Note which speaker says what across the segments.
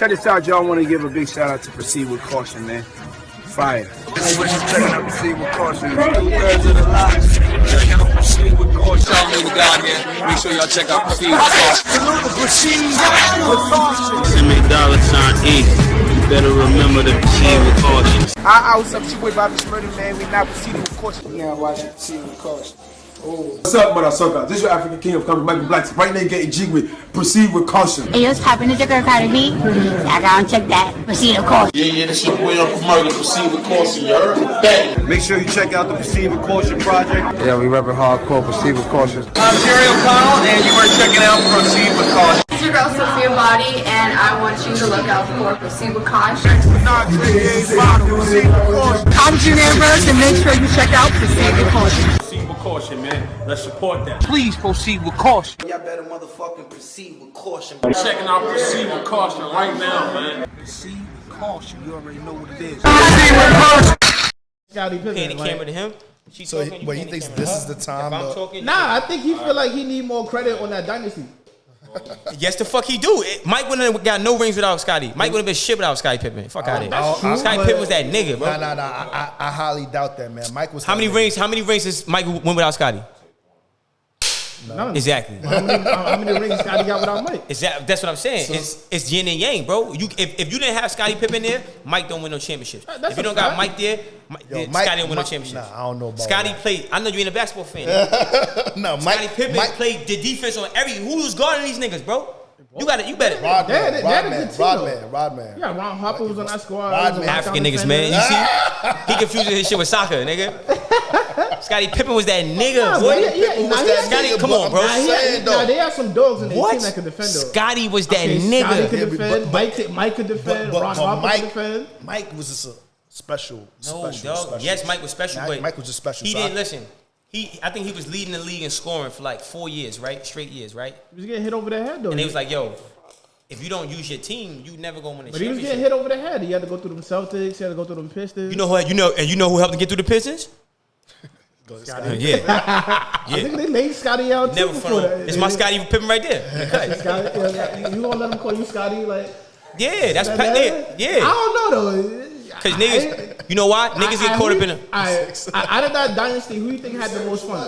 Speaker 1: Check this out, y'all. I want to give a big shout out to Proceed with Caution, man. Fire. Checking out Proceed with Caution. 2/3 of the lives. Check out Proceed with Caution. Y'all know we got here. Make sure y'all check out Proceed with Caution. Proceed with Caution.
Speaker 2: $$1 better remember to proceed with caution.
Speaker 1: What's up? It's your boy Bobby Smurder, man. We now proceeding with caution. Yeah, watching Proceed with Caution.
Speaker 3: Oh. What's up, motherfucker? This is your African King of Comedy, Michael Black. Right now, getting G with Proceed with Caution.
Speaker 4: Hey, what's poppin'? It's your girl Cardi B. I gotta check that. Proceed with Caution.
Speaker 5: Yeah, this your boy Uncle Murder. Proceed with Caution. You heard? Bang.
Speaker 6: Make sure you check out the Proceed with Caution project.
Speaker 1: Yeah, we reppin' hardcore. Proceed with Caution.
Speaker 6: I'm Jerry O'Connell, and you are checking out Proceed with Caution.
Speaker 7: It's your girl Sophia Body, and I want you to look out for Proceed with Caution.
Speaker 4: I'm Junior Ambrose, and make sure you check out Proceed with Caution.
Speaker 2: Proceed with caution, man. Let's support that.
Speaker 1: Please proceed with caution.
Speaker 8: Y'all better motherfucking proceed with caution.
Speaker 2: Checking out Proceed with caution right now, man.
Speaker 1: Proceed with caution. You already know what it is.
Speaker 9: Scottie Pippen,
Speaker 10: Paying the camera to him.
Speaker 9: So, but he thinks this is the time.
Speaker 10: Nah,
Speaker 9: I think he feel like he need more credit on that dynasty.
Speaker 10: Yes, the fuck he do. Mike wouldn't have got no rings without Scotty. Mike would have been shit without Scottie Pippen. Fuck out of here. Scottie Pippen was that nigga, bro.
Speaker 9: Nah. I highly doubt that, man. Mike was.
Speaker 10: How many rings does Mike win without Scotty?
Speaker 9: None.
Speaker 10: Exactly.
Speaker 9: How many rings Scotty got without Mike?
Speaker 10: That's what I'm saying. So, it's yin and yang, bro. If you didn't have Scottie Pippen there, Mike don't win no championships. If you don't got Mike there, Scotty don't win no championships.
Speaker 9: Nah, I don't know about
Speaker 10: Scotty
Speaker 9: that.
Speaker 10: played. I know you ain't a basketball fan.
Speaker 9: No,
Speaker 10: Scottie Pippen played the defense on every. Who was guarding these niggas, bro? You better.
Speaker 9: Rodman. Yeah, Ron Harper was on that squad.
Speaker 10: African niggas, man. You see, he confusing his shit with soccer, nigga. Scottie Pippen was that nigga, boy. Scotty, come on, bro.
Speaker 9: They have some dogs in their team that could defend.
Speaker 10: Scotty was that nigga.
Speaker 9: Scotty could defend. Mike could defend. Ron Harper could defend.
Speaker 11: Mike was just a special.
Speaker 10: Yes, Mike was special, but
Speaker 11: Mike was just special.
Speaker 10: He didn't listen. I think he was leading the league in scoring for like 4 years, right? Straight years, right?
Speaker 9: He was getting hit over the head though.
Speaker 10: And they was like, yo, if you don't use your team, you never gonna win a championship.
Speaker 9: But he was getting hit over the head. He had to go through them Celtics. He had to go through them Pistons.
Speaker 10: You know who helped him get through the Pistons?
Speaker 9: Scotty.
Speaker 10: Yeah.
Speaker 9: I think they laid Scotty out
Speaker 10: never
Speaker 9: too.
Speaker 10: It's my Scotty Pippen right there.
Speaker 9: Scotty, you gonna let him call you Scotty? Like,
Speaker 10: yeah, that's yeah.
Speaker 9: I don't know though.
Speaker 10: Cause niggas, you know why? Niggas get caught up in
Speaker 9: out of that dynasty, who do you think had the most fun?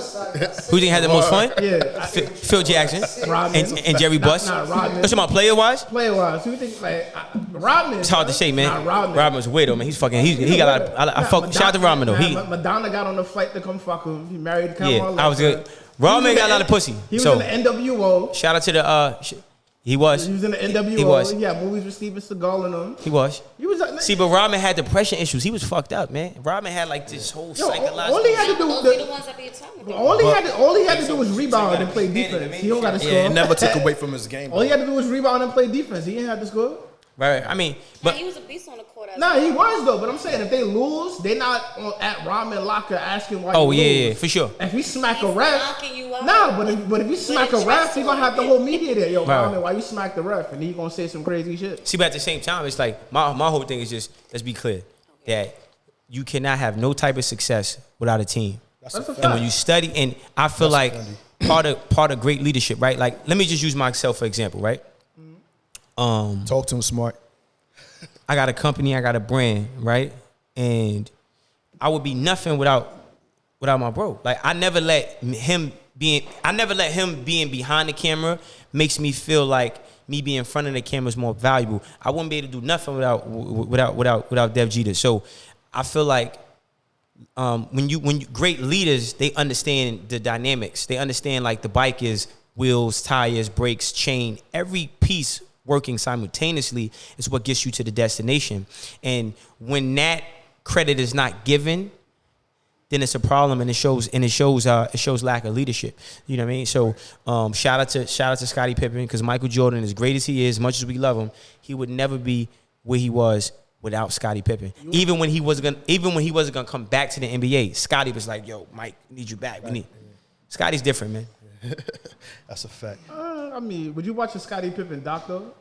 Speaker 10: Who do you think had the most fun?
Speaker 9: Yeah.
Speaker 10: Phil Jackson.
Speaker 9: Rodman.
Speaker 10: And Jerry Buss.
Speaker 9: Rodman.
Speaker 10: What's about player-wise?
Speaker 9: Player-wise. Who do you think, like, Rodman?
Speaker 10: It's hard to say, man. Rodman's a weirdo, man. He's fucking, he got a lot of, shout out to Rodman, though.
Speaker 9: Madonna got on the flight to come fuck him. He married Camron.
Speaker 10: Yeah, I was good. Rodman got a lot of pussy.
Speaker 9: He was in the NWO.
Speaker 10: Shout out to the, He was.
Speaker 9: He was in the NWO.
Speaker 10: He was.
Speaker 9: He had movies with Steven Seagal in them.
Speaker 10: He was.
Speaker 9: He was.
Speaker 10: See, but Rodman had depression issues. He was fucked up, man. Rodman had like this whole psychological.
Speaker 9: All he had to do was rebound and play defense. He don't got to score.
Speaker 11: It never took away from his game.
Speaker 9: All he had to do was rebound and play defense. He didn't have to score.
Speaker 10: Right. I mean, but
Speaker 7: he was a beast on the court.
Speaker 9: Nah, he was though. But I'm saying if they lose, they're not at Rodman locker asking why.
Speaker 10: Oh yeah, for sure.
Speaker 9: If he smack a ref, but if you smack a ref, he gonna have the whole media there. Yo, Rodman, why you smack the ref? And he gonna say some crazy shit.
Speaker 10: See, but at the same time, it's like my whole thing is just let's be clear that you cannot have no type of success without a team.
Speaker 9: That's a fact.
Speaker 10: And when you study, and I feel like part of great leadership, right? Like let me just use myself for example, right?
Speaker 11: Talk to him smart.
Speaker 10: I got a company, I got a brand, right? And I would be nothing without my bro. Like I never let him being behind the camera makes me feel like me being in front of the camera is more valuable. I wouldn't be able to do nothing without Dev Jeter. So I feel like when you great leaders, they understand the dynamics. They understand like the bike is wheels, tires, brakes, chain, every piece working simultaneously is what gets you to the destination. And when that credit is not given, then it's a problem, and it shows lack of leadership. You know what I mean? So shout out to Scottie Pippen, because Michael Jordan, as great as he is, much as we love him, he would never be where he was without Scottie Pippen. Even when he wasn't gonna come back to the NBA, Scottie was like, "Yo, Mike, we need you back. Scotty's different, man."
Speaker 11: That's a fact.
Speaker 9: I mean, would you watch a Scottie Pippen doc though?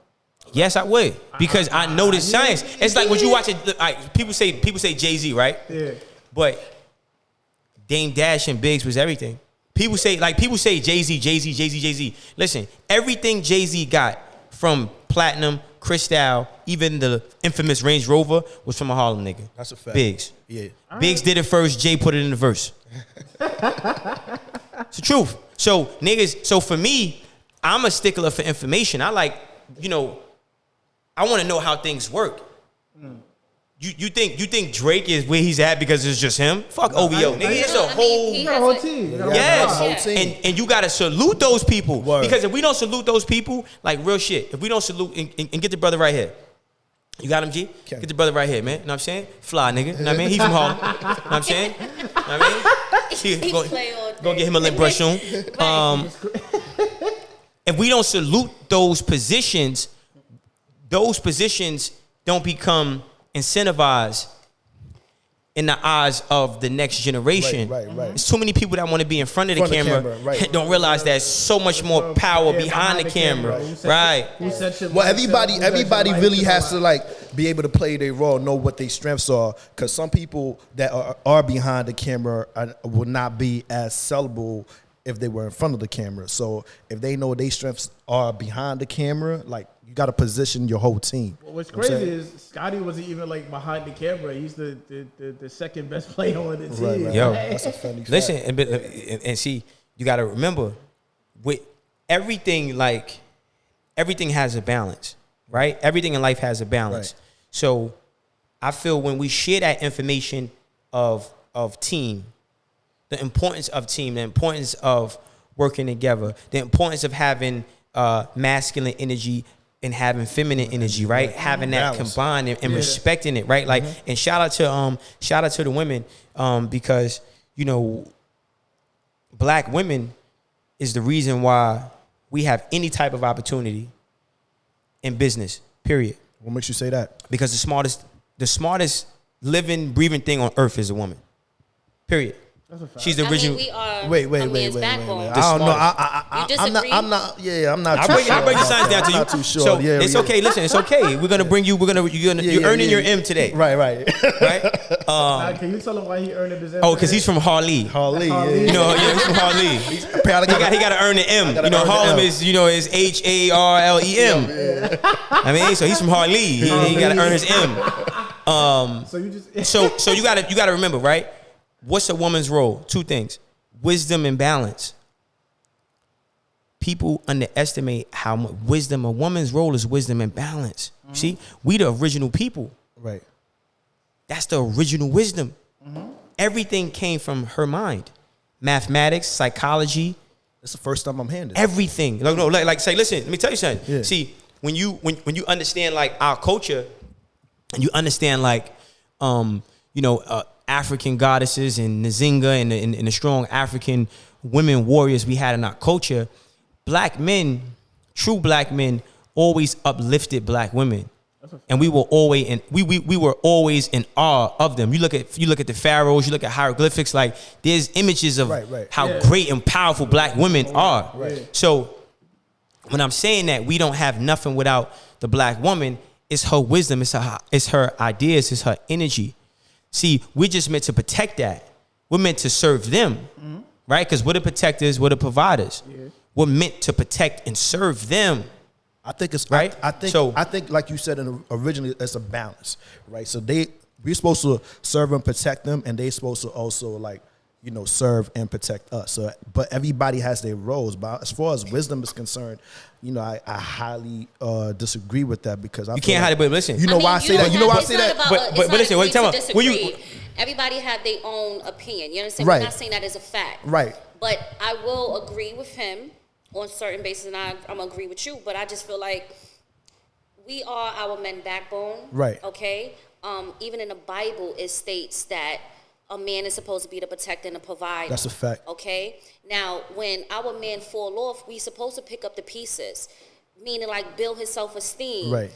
Speaker 10: Yes, I would, because I know the science. It's like when you watch it. Like, people say Jay-Z, right?
Speaker 9: Yeah.
Speaker 10: But Dame Dash and Biggs was everything. People say Jay-Z. Listen, everything Jay-Z got from platinum, Cristal, even the infamous Range Rover was from a Harlem nigga.
Speaker 11: That's a fact.
Speaker 10: Biggs.
Speaker 11: Yeah.
Speaker 10: Biggs did it first. Jay put it in the verse. It's the truth. So niggas. So for me, I'm a stickler for information. I like, I want to know how things work. You think Drake is where he's at because it's just him? Fuck OVO, nigga. It's a whole
Speaker 9: team.
Speaker 10: Yes, and you gotta salute those people. Because if we don't salute those people, like real shit, if we don't salute and get the brother right here. You got him, G?
Speaker 11: Okay.
Speaker 10: Get the brother right here, man. You know what I'm saying? Fly, nigga. You know what I mean? He from Harlem. You know what I'm saying? You know what I mean? Go get him a lip brush soon. If we don't salute those positions don't become incentivized in the eyes of the next generation.
Speaker 11: Right.
Speaker 10: There's too many people that want to be in front of the camera
Speaker 11: right.
Speaker 10: don't realize there's so much more power behind the camera. Right.
Speaker 11: Well, everybody really has to like be able to play their role, know what their strengths are, because some people that are behind the camera will not be as sellable if they were in front of the camera. So if they know their strengths are behind the camera, like you got to position your whole team.
Speaker 9: Well, what's crazy is Scotty wasn't even like behind the camera. He's the second best player on the team.
Speaker 11: Right.
Speaker 10: Yo,
Speaker 11: that's a funny fact.
Speaker 10: Listen, and see, you got to remember, with everything, like everything has a balance, right? Everything in life has a balance.
Speaker 11: Right.
Speaker 10: So I feel when we share that information of team, the importance of team, the importance of working together, the importance of having masculine energy and having feminine energy, right? Having that combined and respecting it, right? Like, and shout out to the women, because black women is the reason why we have any type of opportunity in business. Period.
Speaker 11: What makes you say that?
Speaker 10: Because the smartest living, breathing thing on earth is a woman. Period. She's the original.
Speaker 11: Wait.
Speaker 7: I
Speaker 11: don't know. I'm not.
Speaker 10: I'll break the science down to you.
Speaker 11: I'm not too sure.
Speaker 10: So it's okay. Listen, it's okay. You're earning your M today.
Speaker 11: Right.
Speaker 9: Can you tell him why he earned his M?
Speaker 10: Oh, because he's from Harlem.
Speaker 11: He's
Speaker 10: He's from Harlem. He got to earn the M. Harlem is HARLEM. I mean, so he's from Harlem. He got to earn his M. So you got to remember, right? What's a woman's role? Two things: wisdom and balance. People underestimate how much wisdom. A woman's role is wisdom and balance. Mm-hmm. See, we the original people.
Speaker 11: Right.
Speaker 10: That's the original wisdom. Mm-hmm. Everything came from her mind. Mathematics, psychology.
Speaker 11: It's the first time I'm hearing this.
Speaker 10: Everything. Like say, listen, let me tell you something. Yeah. See, when you understand like our culture, and you understand like African goddesses and Nzinga and the strong African women warriors we had in our culture, black men, true black men, always uplifted black women, and we were always in awe of them. You look at the pharaohs, you look at hieroglyphics, like there's images of how great and powerful black women are. Right. So when I'm saying that we don't have nothing without the black woman, it's her wisdom, it's her ideas, it's her energy. See, we're just meant to protect that. We're meant to serve them, right? Because we're the protectors, we're the providers. Yeah. We're meant to protect and serve them.
Speaker 11: I think it's
Speaker 10: right.
Speaker 11: I think like you said originally, it's a balance, right? So we're supposed to serve and protect them, and they're supposed to also serve and protect us. So, but everybody has their roles. But as far as wisdom is concerned, I highly disagree with that, because
Speaker 10: you can't hide it. But listen,
Speaker 11: why I say that. You know why I say that.
Speaker 10: But listen, wait, tell me.
Speaker 12: Everybody had their own opinion. You understand?
Speaker 11: Right.
Speaker 12: I'm not saying that as a fact.
Speaker 11: Right.
Speaker 12: But I will agree with him on certain basis, and I'm gonna agree with you. But I just feel like we are our men backbone.
Speaker 11: Right.
Speaker 12: Okay. Even in the Bible, it states that a man is supposed to be the protector and the provider.
Speaker 11: That's a fact.
Speaker 12: Okay. Now, when our men fall off, we supposed to pick up the pieces, meaning like build his self-esteem.
Speaker 11: Right.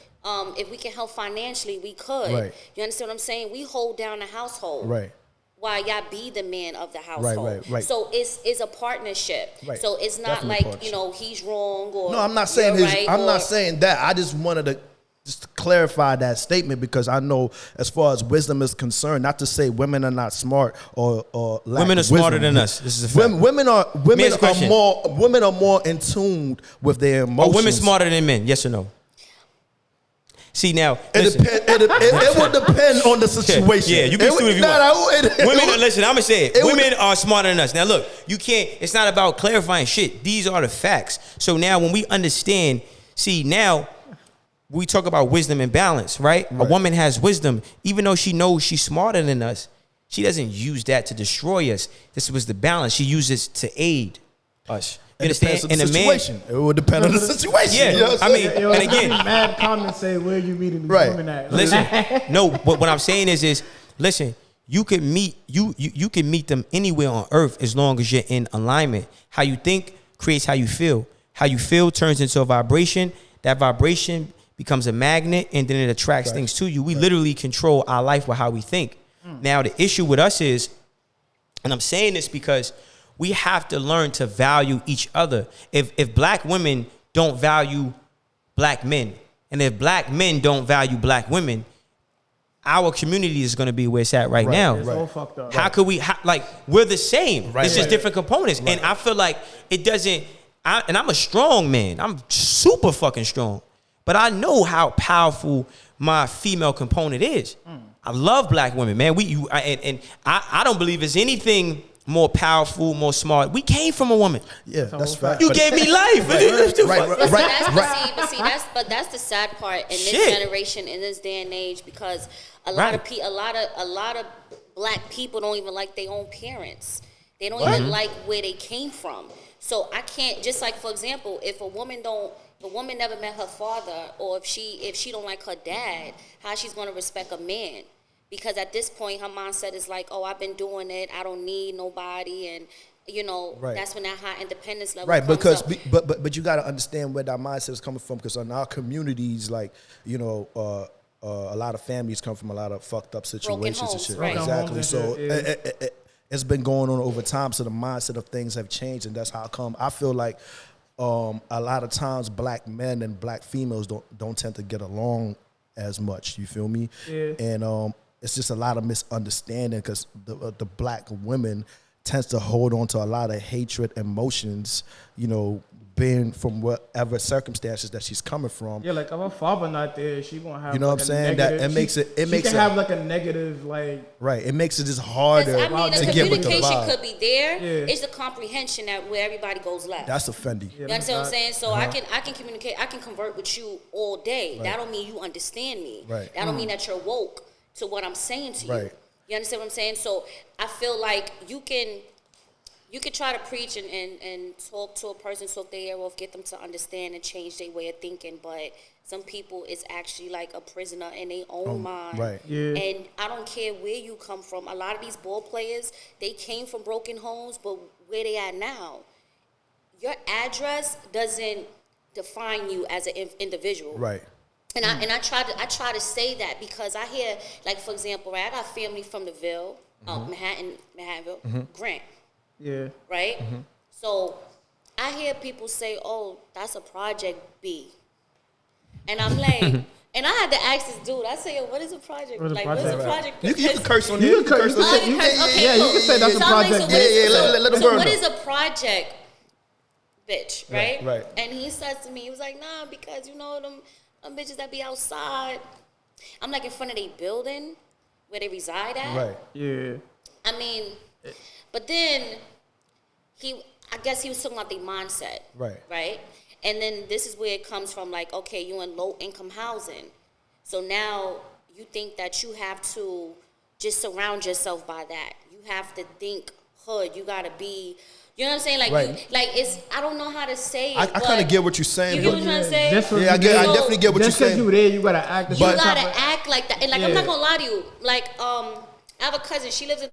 Speaker 12: If we can help financially, we could.
Speaker 11: Right.
Speaker 12: You understand what I'm saying? We hold down the household.
Speaker 11: Right.
Speaker 12: While y'all be the man of the household.
Speaker 11: Right.
Speaker 12: So it's a partnership.
Speaker 11: Right.
Speaker 12: So it's not
Speaker 11: Definitely
Speaker 12: like, he's wrong or
Speaker 11: no, I'm not saying
Speaker 12: right,
Speaker 11: I'm not saying that. I just wanted to just clarify that statement, because I know as far as wisdom is concerned, not to say women are not smart or lack
Speaker 10: women are
Speaker 11: wisdom.
Speaker 10: smarter than us. This is a fact.
Speaker 11: Women are more in tune with their emotions.
Speaker 10: Are women smarter than men? Yes or no? See now,
Speaker 11: It
Speaker 10: listen.
Speaker 11: would depend on the situation.
Speaker 10: Yeah, you can sue if you want. Women, listen, I'm gonna say it. Women are smarter than us. Now look, you can't. It's not about clarifying shit. These are the facts. So now when we understand, see now. We talk about wisdom and balance, right? A woman has wisdom, even though she knows she's smarter than us. She doesn't use that to destroy us. This was the balance. She uses to aid us. You understand?
Speaker 11: And the situation. It would depend on the situation.
Speaker 10: Yeah,
Speaker 11: you know what
Speaker 10: I mean, and again,
Speaker 9: mad comments say where you meeting these women at.
Speaker 10: Listen, no. What I'm saying is, listen. You can meet you can meet them anywhere on earth as long as you're in alignment. How you think creates how you feel. How you feel turns into a vibration. That vibration becomes a magnet, and then it attracts things to you. We literally control our life with how we think. Now, the issue with us is, and I'm saying this because we have to learn to value each other. If black women don't value black men, and if black men don't value black women, our community is going to be where it's at right now.
Speaker 9: It's all fucked up.
Speaker 10: How could we, like, we're the same. It's just different components.
Speaker 11: Right.
Speaker 10: And I feel like it doesn't, and I'm a strong man. I'm super fucking strong. But I know how powerful my female component is. I love black women, man. I don't believe there's anything more powerful, more smart. We came from a woman.
Speaker 11: Yeah, that's fact.
Speaker 10: You gave me life.
Speaker 12: But that's the sad part in this generation, in this day and age, because a lot of black people don't even like their own parents. They don't even like where they came from. So I can't, just like, for example, if a woman never met her father, or if she don't like her dad, how she's going to respect a man? Because at this point, her mindset is like, oh, I've been doing it, I don't need nobody, and that's when that high independence level comes
Speaker 11: because
Speaker 12: up.
Speaker 11: but you got to understand where that mindset is coming from, because in our communities, like, a lot of families come from a lot of fucked up situations
Speaker 12: homes,
Speaker 11: and shit.
Speaker 12: right.
Speaker 11: Exactly. So it's been going on over time, so the mindset of things have changed, and that's how come I feel like a lot of times black men and black females don't tend to get along as much. You feel me?
Speaker 9: Yeah.
Speaker 11: And it's just a lot of misunderstanding, because the black women tends to hold on to a lot of hatred, emotions, being from whatever circumstances that she's coming from.
Speaker 9: Yeah, like if her father not there, she gonna have.
Speaker 11: You know what I'm saying?
Speaker 9: Negative,
Speaker 11: that it makes it.
Speaker 9: She can have like a negative, like.
Speaker 11: Right. It makes it just harder
Speaker 12: I mean,
Speaker 11: to
Speaker 12: the
Speaker 11: get with the
Speaker 12: communication
Speaker 11: vibe.
Speaker 12: could be there.
Speaker 9: Yeah.
Speaker 12: It's the comprehension that where everybody goes left.
Speaker 11: That's offending.
Speaker 12: You understand what I'm saying? So I can communicate, I can convert with you all day.
Speaker 11: Right.
Speaker 12: That don't mean you understand me.
Speaker 11: Right.
Speaker 12: That don't mean that you're woke to what I'm saying to you.
Speaker 11: Right.
Speaker 12: You understand what I'm saying? So I feel like you can try to preach and talk to a person, talk their ear off, get them to understand and change their way of thinking, but some people is actually like a prisoner in their own mind.
Speaker 11: Right.
Speaker 9: Yeah.
Speaker 12: And I don't care where you come from. A lot of these ball players, they came from broken homes, but where they at now, your address doesn't define you as an individual.
Speaker 11: Right.
Speaker 12: And I try to say that, because I hear, like, for example, right, I got family from the Ville, Manhattanville, Grant.
Speaker 9: Yeah.
Speaker 12: Right? So I hear people say, oh, that's a Project B. And I'm like, and I had to ask this dude, I say, what is a project?
Speaker 9: What is a
Speaker 12: What is a
Speaker 9: project?
Speaker 12: project?
Speaker 11: You can curse on it.
Speaker 9: You can curse.
Speaker 12: Okay,
Speaker 9: You
Speaker 12: cool.
Speaker 9: can say that's a
Speaker 12: So I'm like,
Speaker 9: project.
Speaker 11: Let him
Speaker 12: so
Speaker 11: burn
Speaker 12: what
Speaker 11: them.
Speaker 12: is a project, bitch, right?
Speaker 11: Right.
Speaker 12: And he says to me, he was like, nah, because them bitches that be outside. I'm like, in front of their building where they reside at.
Speaker 11: Right.
Speaker 9: Yeah.
Speaker 12: I mean, but then I guess he was talking about their mindset.
Speaker 11: Right.
Speaker 12: Right? And then this is where it comes from, like, okay, you're in low income housing. So now you think that you have to just surround yourself by that. You have to think hood. You gotta be, you know what I'm saying? Like,
Speaker 11: Right.
Speaker 12: I don't know how to say it.
Speaker 11: I kind of get what you're saying.
Speaker 12: You get what I'm trying to say?
Speaker 11: I definitely get what you're
Speaker 9: Just because
Speaker 11: saying.
Speaker 9: you there, you gotta act.
Speaker 12: You gotta act like that. And like, I'm
Speaker 9: Yeah.
Speaker 12: not gonna lie to you. Like, I have a cousin. She lives in.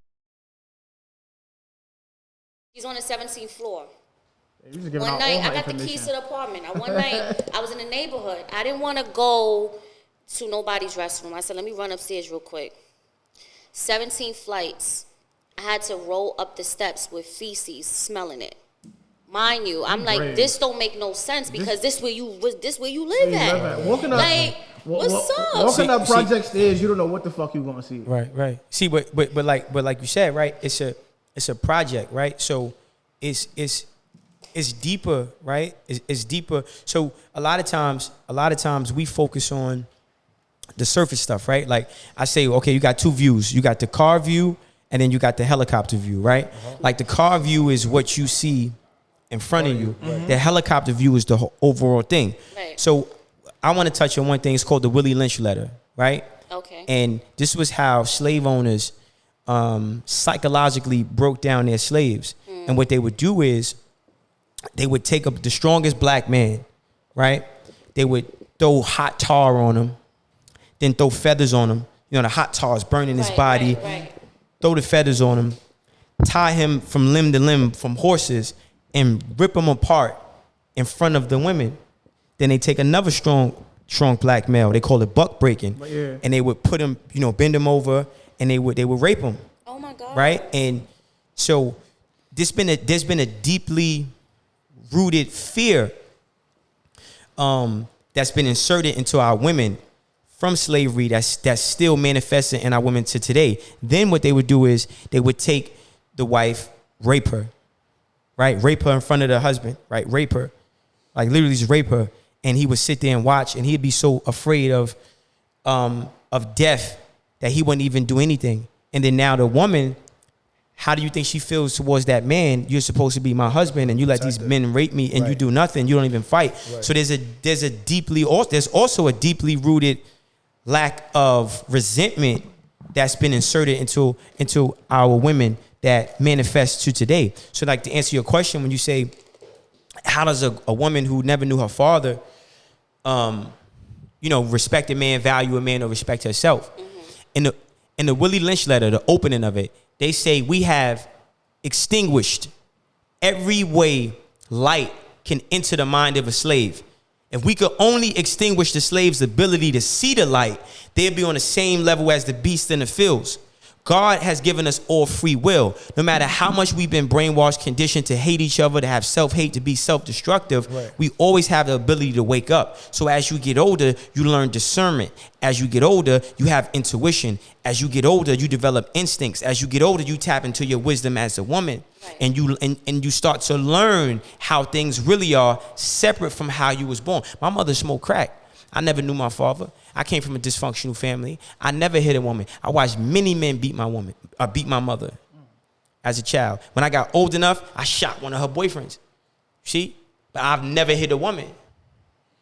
Speaker 12: She's on the 17th floor. One night, I got the keys to the apartment. One night, I was in the neighborhood. I didn't want to go to nobody's restroom. I said, let me run upstairs real quick. 17 flights. I had to roll up the steps with feces, smelling it. Mind you, I'm like,
Speaker 9: Brave.
Speaker 12: this don't make no sense, because this where you live at.
Speaker 9: Walking up,
Speaker 12: Like, what's up?
Speaker 9: Walking up project stairs, you don't know what the fuck you gonna see.
Speaker 10: Right. See, but like you said, right? It's a project, right? So it's deeper, right? It's deeper. So a lot of times we focus on the surface stuff, right? Like I say, okay, you got two views. You got the car view and then you got the helicopter view, right? Like the car view is what you see in front of you. The helicopter view is the whole overall thing.
Speaker 12: Right.
Speaker 10: So I want to touch on one thing. It's called the Willie Lynch letter, right?
Speaker 12: Okay.
Speaker 10: And this was how slave owners psychologically broke down their slaves. And what they would do is they would take up the strongest black man, right? They would throw hot tar on him, then throw feathers on him. You know, the hot tar is burning his body.
Speaker 12: Right.
Speaker 10: Throw the feathers on him, tie him from limb to limb from horses, and rip him apart in front of the women. Then they take another strong black male. They call it buck breaking, and they would put him, you know, bend him over, and they would rape him.
Speaker 12: Oh my God!
Speaker 10: Right, and so there's been a deeply rooted fear that's been inserted into our women from slavery that's still manifesting in our women to today. Then what they would do is they would take the wife, rape her, right? Rape her in front of the husband, right? Rape her, like literally just rape her. And he would sit there and watch, and he'd be so afraid of death that he wouldn't even do anything. And then now the woman, how do you think she feels towards that man? You're supposed to be my husband, and you let these men rape me, and you do nothing. You don't even fight. Right. So there's also a deeply rooted lack of resentment that's been inserted into our women that manifests to today. So like to answer your question, when you say, how does a woman who never knew her father, respect a man, value a man, or respect herself? In the Willie Lynch letter, the opening of it, they say we have extinguished every way light can enter the mind of a slave. If we could only extinguish the slave's ability to see the light, they'd be on the same level as the beast in the fields. God has given us all free will. No matter how much we've been brainwashed, conditioned to hate each other, to have self-hate, to be self-destructive, we always have the ability to wake up. So as you get older, you learn discernment. As you get older, you have intuition. As you get older, you develop instincts. As you get older, you tap into your wisdom as a woman. And you start to learn how things really are separate from how you was born. My mother smoked crack. I never knew my father. I came from a dysfunctional family. I never hit a woman. I watched many men beat my mother as a child. When I got old enough, I shot one of her boyfriends. See? But I've never hit a woman.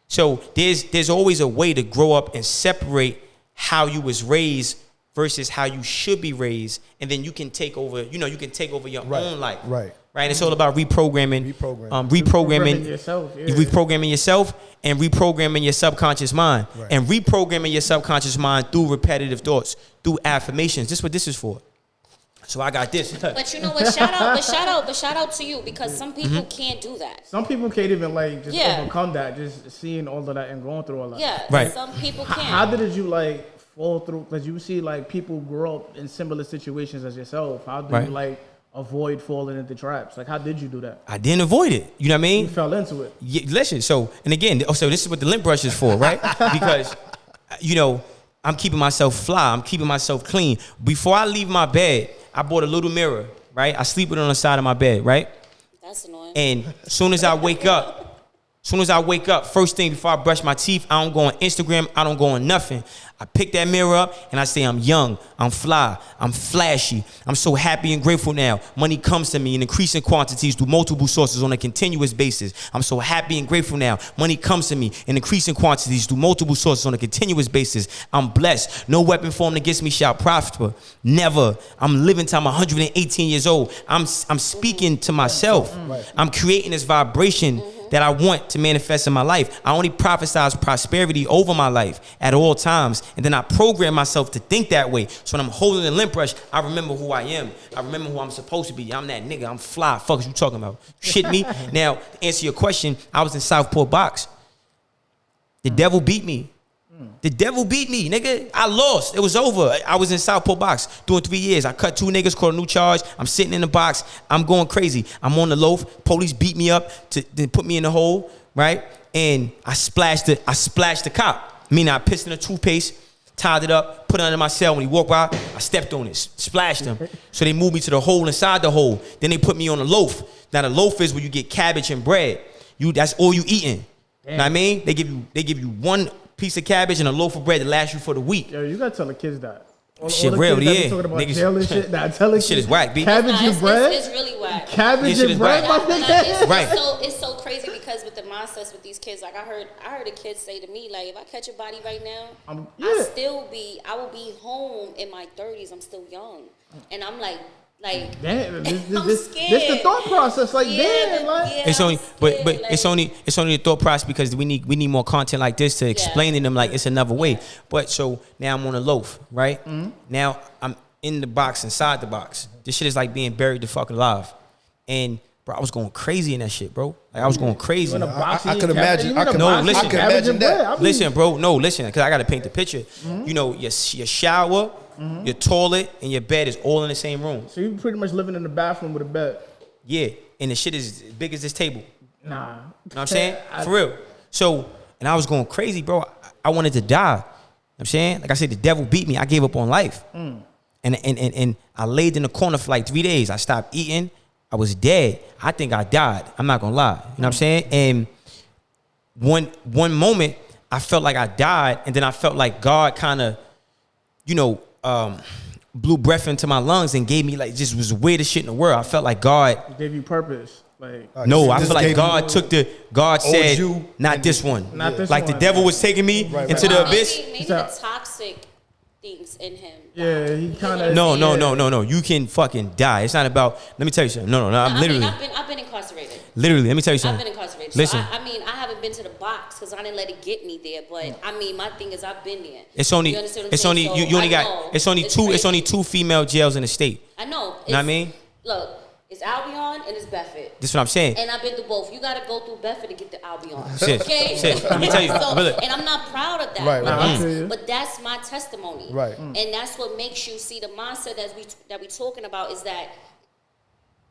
Speaker 10: So there's always a way to grow up and separate how you was raised versus how you should be raised, and then you can take over, you can take over your own life. Right. It's all about reprogramming yourself, reprogramming yourself, and reprogramming your subconscious mind, and reprogramming your subconscious mind through repetitive thoughts, through affirmations. This is what this is for. So I got this.
Speaker 12: But you know what? Shout out to you, because some people can't do that.
Speaker 9: Some people can't even overcome that, just seeing all of that and going through all that.
Speaker 12: Yeah,
Speaker 10: right.
Speaker 12: Some people can't.
Speaker 9: How did you fall through? Because you see people grow up in similar situations as yourself. How do you avoid falling into traps? How did you do that?
Speaker 10: I didn't avoid it. You know what I mean?
Speaker 9: You fell into it.
Speaker 10: Yeah, listen. So this is what the lint brush is for, right? Because I'm keeping myself fly. I'm keeping myself clean. Before I leave my bed, I bought a little mirror, right? I sleep with it on the side of my bed, right?
Speaker 12: That's annoying.
Speaker 10: And as soon as I wake up, first thing before I brush my teeth, I don't go on Instagram. I don't go on nothing. I pick that mirror up and I say, I'm young, I'm fly, I'm flashy. I'm so happy and grateful now. Money comes to me in increasing quantities through multiple sources on a continuous basis. I'm so happy and grateful now. Money comes to me in increasing quantities through multiple sources on a continuous basis. I'm blessed. No weapon formed against me shall prosper. Never. I'm living till I'm 118 years old. I'm speaking to myself. I'm creating this vibration that I want to manifest in my life. I only prophesize prosperity over my life at all times. And then I program myself to think that way. So when I'm holding the lint brush, I remember who I am. I remember who I'm supposed to be. I'm that nigga. I'm fly. Fuck is you talking about? Shit me. Now, to answer your question, I was in Southport Box. The devil beat me. The devil beat me, nigga. I lost. It was over. I was in Southport Box doing 3 years. I cut 2 niggas, caught a new charge. I'm sitting in the box. I'm going crazy. I'm on the loaf. Police beat me up to then put me in the hole, right? And I splashed the cop. Meaning I pissed in a toothpaste, tied it up, put it under my cell. When he walked by, I stepped on it, splashed him. So they moved me to the hole inside the hole. Then they put me on a loaf. Now the loaf is where you get cabbage and bread. That's all you eating. You know what I mean? They give you one piece of cabbage and a loaf of bread to last you for the week.
Speaker 9: Yo, you gotta tell the kids that.
Speaker 10: Shit real, yeah.
Speaker 9: Talking about
Speaker 10: Niggas,
Speaker 9: jail and shit. Nah, tell the
Speaker 10: shit
Speaker 9: kids.
Speaker 10: is whack, B.
Speaker 9: Cabbage and bread.
Speaker 12: It's really whack.
Speaker 9: Cabbage and bread, my nigga.
Speaker 10: Right.
Speaker 12: It's so crazy because with the mindsets with these kids, like I heard a kid say to me, like, if I catch a body right now, I will be home in my 30s. I'm still young, and I'm like.
Speaker 9: Damn,
Speaker 12: I'm scared.
Speaker 9: This the thought process. Like, damn, like
Speaker 10: it's only, but it's only the thought process because we need more content like this to explain to them like it's another way. But so now I'm on a loaf, right? Mm-hmm. Now I'm in the box, inside the box. This shit is like being buried the fuck alive. And bro, I was going crazy in that shit, bro. Like I was going crazy.
Speaker 11: I could imagine. I could
Speaker 10: imagine
Speaker 11: that.
Speaker 10: Listen, bro. No, listen, because I got to paint the picture. Mm-hmm. You know, your shower. Mm-hmm. Your toilet and your bed is all in the same room.
Speaker 9: So you pretty much living in the bathroom with a bed.
Speaker 10: Yeah, and the shit is as big as this table.
Speaker 9: Nah.
Speaker 10: You know what I'm saying? For real. So, and I was going crazy, bro. I wanted to die. You know what I'm saying? Like I said, the devil beat me. I gave up on life. And I laid in the corner for like 3 days. I stopped eating. I was dead. I think I died. I'm not gonna lie. You know what I'm saying? And one moment, I felt like I died, and then I felt like God kind of, you know, blew breath into my lungs and gave me like just was the weirdest shit in the world. I felt like God
Speaker 9: gave you purpose. Like
Speaker 10: no, I feel like God said not this one.
Speaker 9: Not this
Speaker 10: like
Speaker 9: one.
Speaker 10: the devil was taking me into the abyss.
Speaker 12: Maybe the toxic things in him.
Speaker 9: Yeah, he kind of.
Speaker 10: No. You can fucking die. It's not about. Let me tell you something. No. I'm literally.
Speaker 12: I've been incarcerated.
Speaker 10: Literally, let me tell you something.
Speaker 12: I've been incarcerated.
Speaker 10: Listen.
Speaker 12: So I mean, I haven't been to the box because I didn't let it get me there. But I mean, my thing is, I've been there.
Speaker 10: It's only.
Speaker 12: You understand what
Speaker 10: It's
Speaker 12: I'm
Speaker 10: only.
Speaker 12: saying?
Speaker 10: You only got.
Speaker 12: Know.
Speaker 10: It's only two.
Speaker 12: Crazy.
Speaker 10: It's only 2 female jails in the state.
Speaker 12: I know.
Speaker 10: You know what I mean?
Speaker 12: Look, it's Albion and it's Bedford.
Speaker 10: This is what I'm saying.
Speaker 12: And I've been through both. You got to go through Bedford to get to Albion.
Speaker 10: Okay. Let me tell you.
Speaker 12: And I'm not proud of that.
Speaker 11: Right.
Speaker 12: But that's my testimony.
Speaker 11: Right.
Speaker 12: And that's what makes you see the mindset that we talking about is that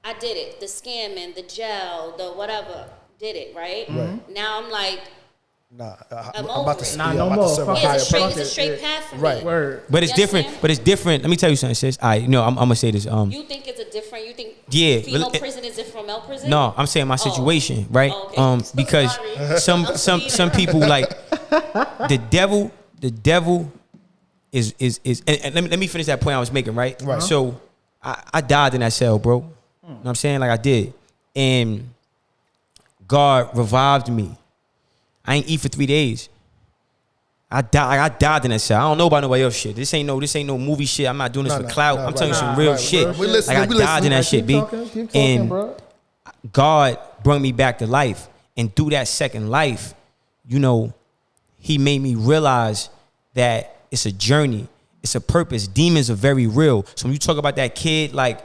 Speaker 12: I did it. The scamming, the jail, the whatever. Did it, right? Now I'm like,
Speaker 11: I'm about to
Speaker 9: no more.
Speaker 12: It's a straight path for me.
Speaker 9: Word.
Speaker 10: But it's different. But it's different. Let me tell you something, sis. I'm gonna say this.
Speaker 12: You think it's a different? You think female prison is different from male prison?
Speaker 10: No, I'm saying my situation, right?
Speaker 12: Oh, okay.
Speaker 10: Because some people like the devil is and let me finish that point I was making, right?
Speaker 11: Right.
Speaker 10: So I died in that cell, bro. You know what I'm saying? Like I did. And God revived me. I ain't eat for 3 days. I died in that cell. I don't know about nobody else shit. This ain't no movie shit. I'm not doing this for clout. I'm telling you some real shit. I died in that shit, B.
Speaker 9: Keep talking,
Speaker 10: and
Speaker 9: bro.
Speaker 10: God brought me back to life. And through that second life, you know, he made me realize that it's a journey. It's a purpose. Demons are very real. So when you talk about that kid, like,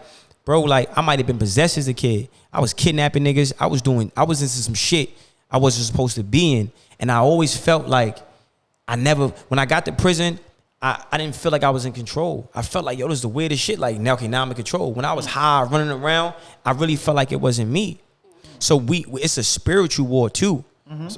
Speaker 10: bro, like I might have been possessed as a kid. I was kidnapping niggas. I was into some shit I wasn't supposed to be in. And I always felt like when I got to prison, I didn't feel like I was in control. I felt like, yo, this is the weirdest shit. Like, now I'm in control. When I was high, running around, I really felt like it wasn't me. So it's a spiritual war too.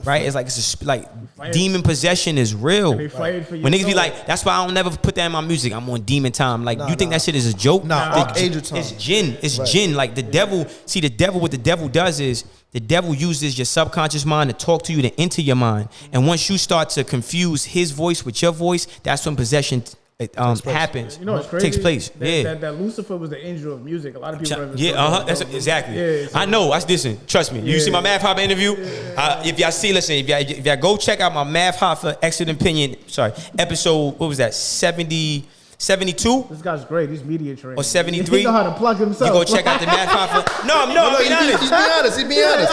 Speaker 10: Right? It's like demon possession is real. When niggas be like, that's why I don't never put that in my music. I'm on demon time. Like, you think that shit is a joke?
Speaker 11: Angel time.
Speaker 10: It's jinn. It's jinn. Like the devil. See, what the devil does is the devil uses your subconscious mind to talk to you, to enter your mind. And once you start to confuse his voice with your voice, that's when possession happens.
Speaker 9: You know what's crazy?
Speaker 10: Takes place.
Speaker 9: That Lucifer was the angel of music. A lot of people.
Speaker 10: That's exactly.
Speaker 9: Yeah, so
Speaker 10: I know. Listen, trust me. You see my Math Hopper interview? If y'all see, listen. If y'all go check out my Math Hopper Excellent Opinion. Sorry, episode. What was that? 72.
Speaker 9: This guy's great. He's media trained.
Speaker 10: Or 73.
Speaker 9: He know how to plug himself.
Speaker 10: You go check out the Math Hopper. No, I'm being honest.
Speaker 11: He's being honest.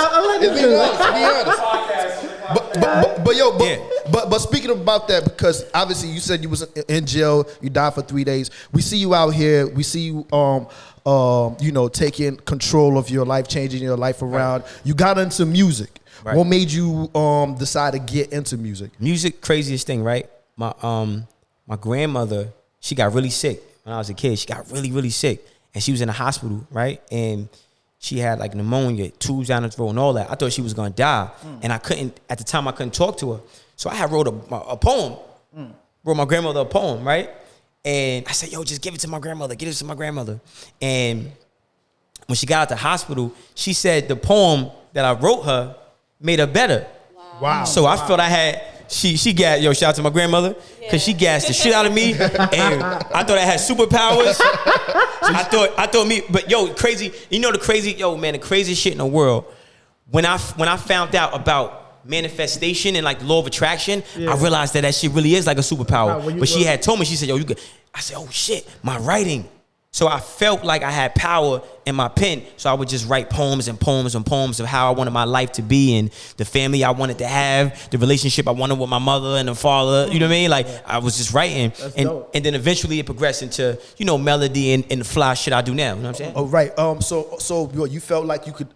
Speaker 11: But speaking about that, because obviously you said you was in jail, you died for 3 days. We see you out here. We see you, you know, taking control of your life, changing your life around. Right. You got into music. Right. What made you decide to get into music?
Speaker 10: Music, craziest thing, right? My grandmother, she got really sick when I was a kid. She got really, really sick, and she was in the hospital, right? And she had like pneumonia, tubes down her throat, and all that. I thought she was gonna die, and at the time I couldn't talk to her. So I had wrote a poem, wrote my grandmother a poem, right? And I said, yo, just give it to my grandmother, give it to my grandmother. And when she got out the hospital, she said the poem that I wrote her made her better.
Speaker 11: Wow.
Speaker 10: So I felt I had, she gassed. Yo, shout out to my grandmother, cause she gassed the shit out of me, and I thought I had superpowers. I thought me, but yo, crazy. You know the craziest shit in the world. When I found out about manifestation and like the law of attraction, I realized that shit really is like a superpower. But she had told me, she said, yo, you could. I said, oh shit, my writing. So I felt like I had power in my pen. So I would just write poems and poems and poems of how I wanted my life to be and the family I wanted to have, the relationship I wanted with my mother and the father. You know what I mean? Like I was just writing. And then eventually it progressed into, melody and the fly shit I do now. You know what I'm saying?
Speaker 11: Oh, right. So you felt like you could,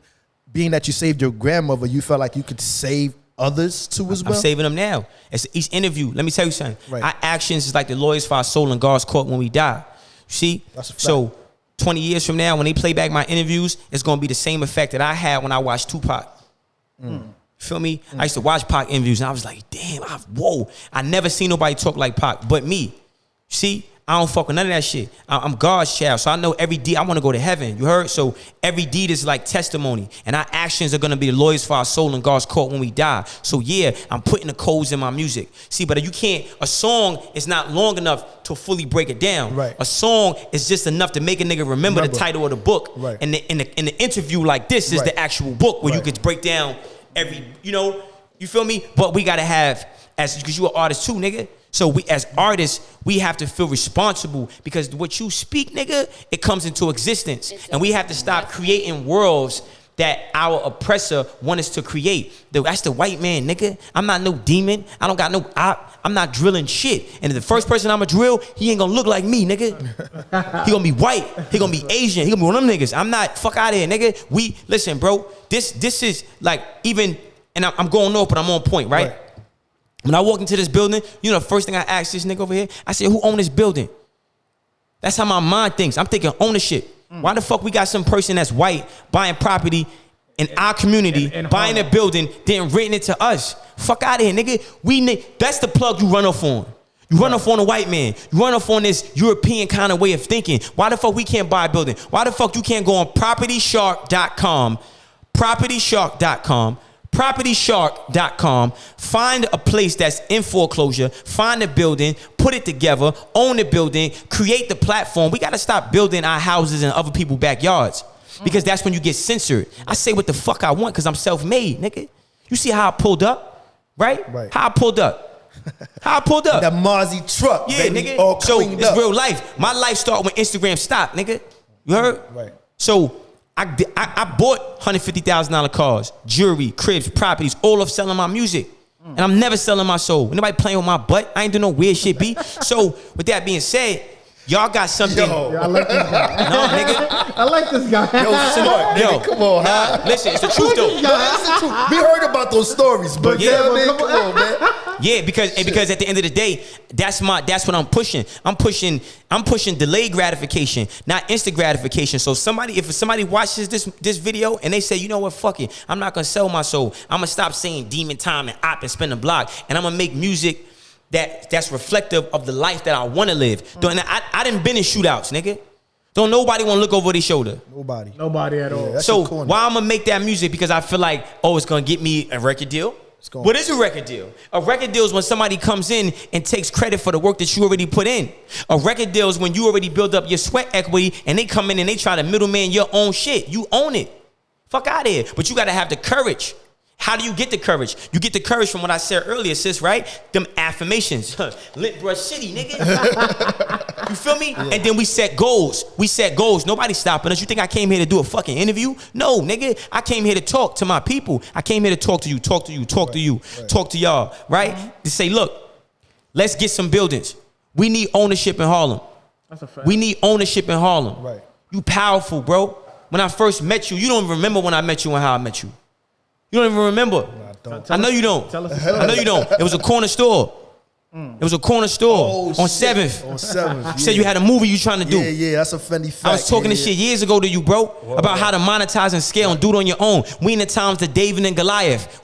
Speaker 11: being that you saved your grandmother, you felt like you could save others too as well?
Speaker 10: I'm saving them now. It's each interview. Let me tell you something. Right. Our actions is like the lawyers for our soul in God's court when we die. See? That's a fact. So 20 years from now, when they play back my interviews, it's going to be the same effect that I had when I watched Tupac. Feel me? I used to watch Pac interviews, and I was like, damn, whoa. I never seen nobody talk like Pac but me. See? I don't fuck with none of that shit. I'm God's child, so I know every deed. I want to go to heaven. You heard? So every deed is like testimony, and our actions are gonna be the lawyers for our soul in God's court when we die. So yeah, I'm putting the codes in my music. See, but you can't. A song is not long enough to fully break it down. Right. A song is just enough to make a nigga remember the title of the book. Right. And in the interview like this is the actual book where you could break down every. You feel me? But we gotta have because you an artist too, nigga. So we, as artists, we have to feel responsible because what you speak, nigga, it comes into existence. And we have to stop creating worlds that our oppressor want us to create. That's the white man, nigga. I'm not no demon. I don't got no op. I'm not drilling shit. And the first person I'ma drill, he ain't gonna look like me, nigga. He gonna be white. He gonna be Asian. He gonna be one of them niggas. I'm not, fuck out of here, nigga. Listen, bro, this is like even, and I'm going off, but I'm on point, right? When I walk into this building, the first thing I ask this nigga over here, I say, who own this building? That's how my mind thinks. I'm thinking ownership. Why the fuck we got some person that's white buying property in our community, buying a building, then renting it to us? Fuck out of here, nigga. That's the plug you run off on. You run off on a white man. You run off on this European kind of way of thinking. Why the fuck we can't buy a building? Why the fuck you can't go on PropertyShark.com, PropertyShark.com, find a place that's in foreclosure, find a building, put it together, own the building, create the platform. We got to stop building our houses in other people's backyards because that's when you get censored. I say what the fuck I want because I'm self-made, nigga. You see how I pulled up, right? How I pulled up.
Speaker 11: That Mozzie truck,
Speaker 10: yeah,
Speaker 11: baby,
Speaker 10: nigga.
Speaker 11: all
Speaker 10: So
Speaker 11: cleaned
Speaker 10: it's
Speaker 11: up.
Speaker 10: real life. My life started when Instagram stopped, nigga. You heard?
Speaker 11: Right.
Speaker 10: So I bought $150,000 cars, jewelry, cribs, properties, all of selling my music. And I'm never selling my soul. When nobody playing with my butt, I ain't do no weird shit, B. So with that being said, y'all got something.
Speaker 9: Yo, I like this guy.
Speaker 10: No, nigga.
Speaker 9: I like this guy.
Speaker 11: Yo, smart, nigga. Come on, huh?
Speaker 10: Listen, it's the truth though.
Speaker 11: It's the truth. We heard about those stories, but come on, man.
Speaker 10: Yeah, because at the end of the day, that's what I'm pushing. I'm pushing delayed gratification, not instant gratification. So if somebody watches this video and they say, you know what, fuck it, I'm not gonna sell my soul. I'm gonna stop saying demon time and op and spin the block, and I'm gonna make music that's reflective of the life that I want to live. And I done been in shootouts, nigga. Don't nobody want to look over their shoulder.
Speaker 11: Nobody
Speaker 9: at all.
Speaker 10: So why I'm gonna make that music? Because I feel like, it's gonna get me a record deal. What is a record deal? A record deal is when somebody comes in and takes credit for the work that you already put in. A record deal is when you already build up your sweat equity and they come in and they try to middleman your own shit. You own it. Fuck out of here. But you gotta have the courage. How do you get the courage? You get the courage from what I said earlier, sis, right? Them affirmations. Lit brush city, nigga. You feel me? Yeah. And then we set goals. Nobody's stopping us. You think I came here to do a fucking interview? No, nigga. I came here to talk to my people. I came here to talk to you, talk to y'all, right? To say, look, let's get some buildings. We need ownership in Harlem.
Speaker 9: That's a fact.
Speaker 10: We need ownership in Harlem.
Speaker 11: Right.
Speaker 10: You powerful, bro. When I first met you, you don't even remember when I met you and how I met you. You don't even remember. I know you don't. I know you don't. It was a corner store. It was a corner store on 7th.
Speaker 11: On 7th.
Speaker 10: You said you had a movie you trying to do.
Speaker 11: Yeah, that's a Fendi fact.
Speaker 10: I was talking this shit years ago to you, bro, about how to monetize and scale and do it on your own. We in the times of David and Goliath.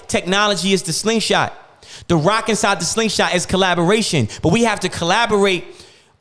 Speaker 10: Technology is the slingshot. The rock inside the slingshot is collaboration. But we have to collaborate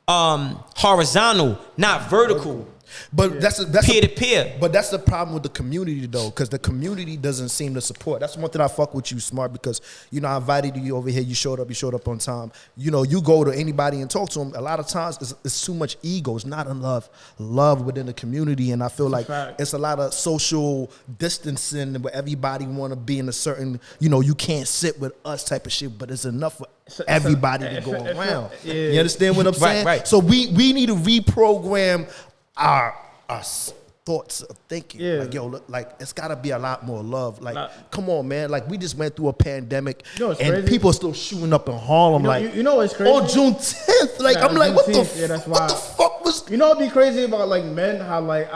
Speaker 10: horizontal, not vertical.
Speaker 11: But that's
Speaker 10: peer to peer.
Speaker 11: But that's the problem with the community though, because the community doesn't seem to support. That's one thing I fuck with you, Smart, because you know I invited you over here. You showed up on time. You know, you go to anybody and talk to them. A lot of times it's too much ego. It's not enough love within the community, and I feel like it's a lot of social distancing where everybody want to be in a certain, you know, you can't sit with us type of shit, but it's enough for everybody to go around. You understand what I'm saying?
Speaker 10: Right.
Speaker 11: So we need to reprogram our thoughts of thinking. Like, yo, look, like it's gotta be a lot more love. Like, come on, man. Like, we just went through a pandemic, and crazy? People are still shooting up in Harlem.
Speaker 9: You know what's crazy?
Speaker 11: On June 10th. Like, I'm like, what the fuck was?
Speaker 9: You know what'd be crazy about like men? How like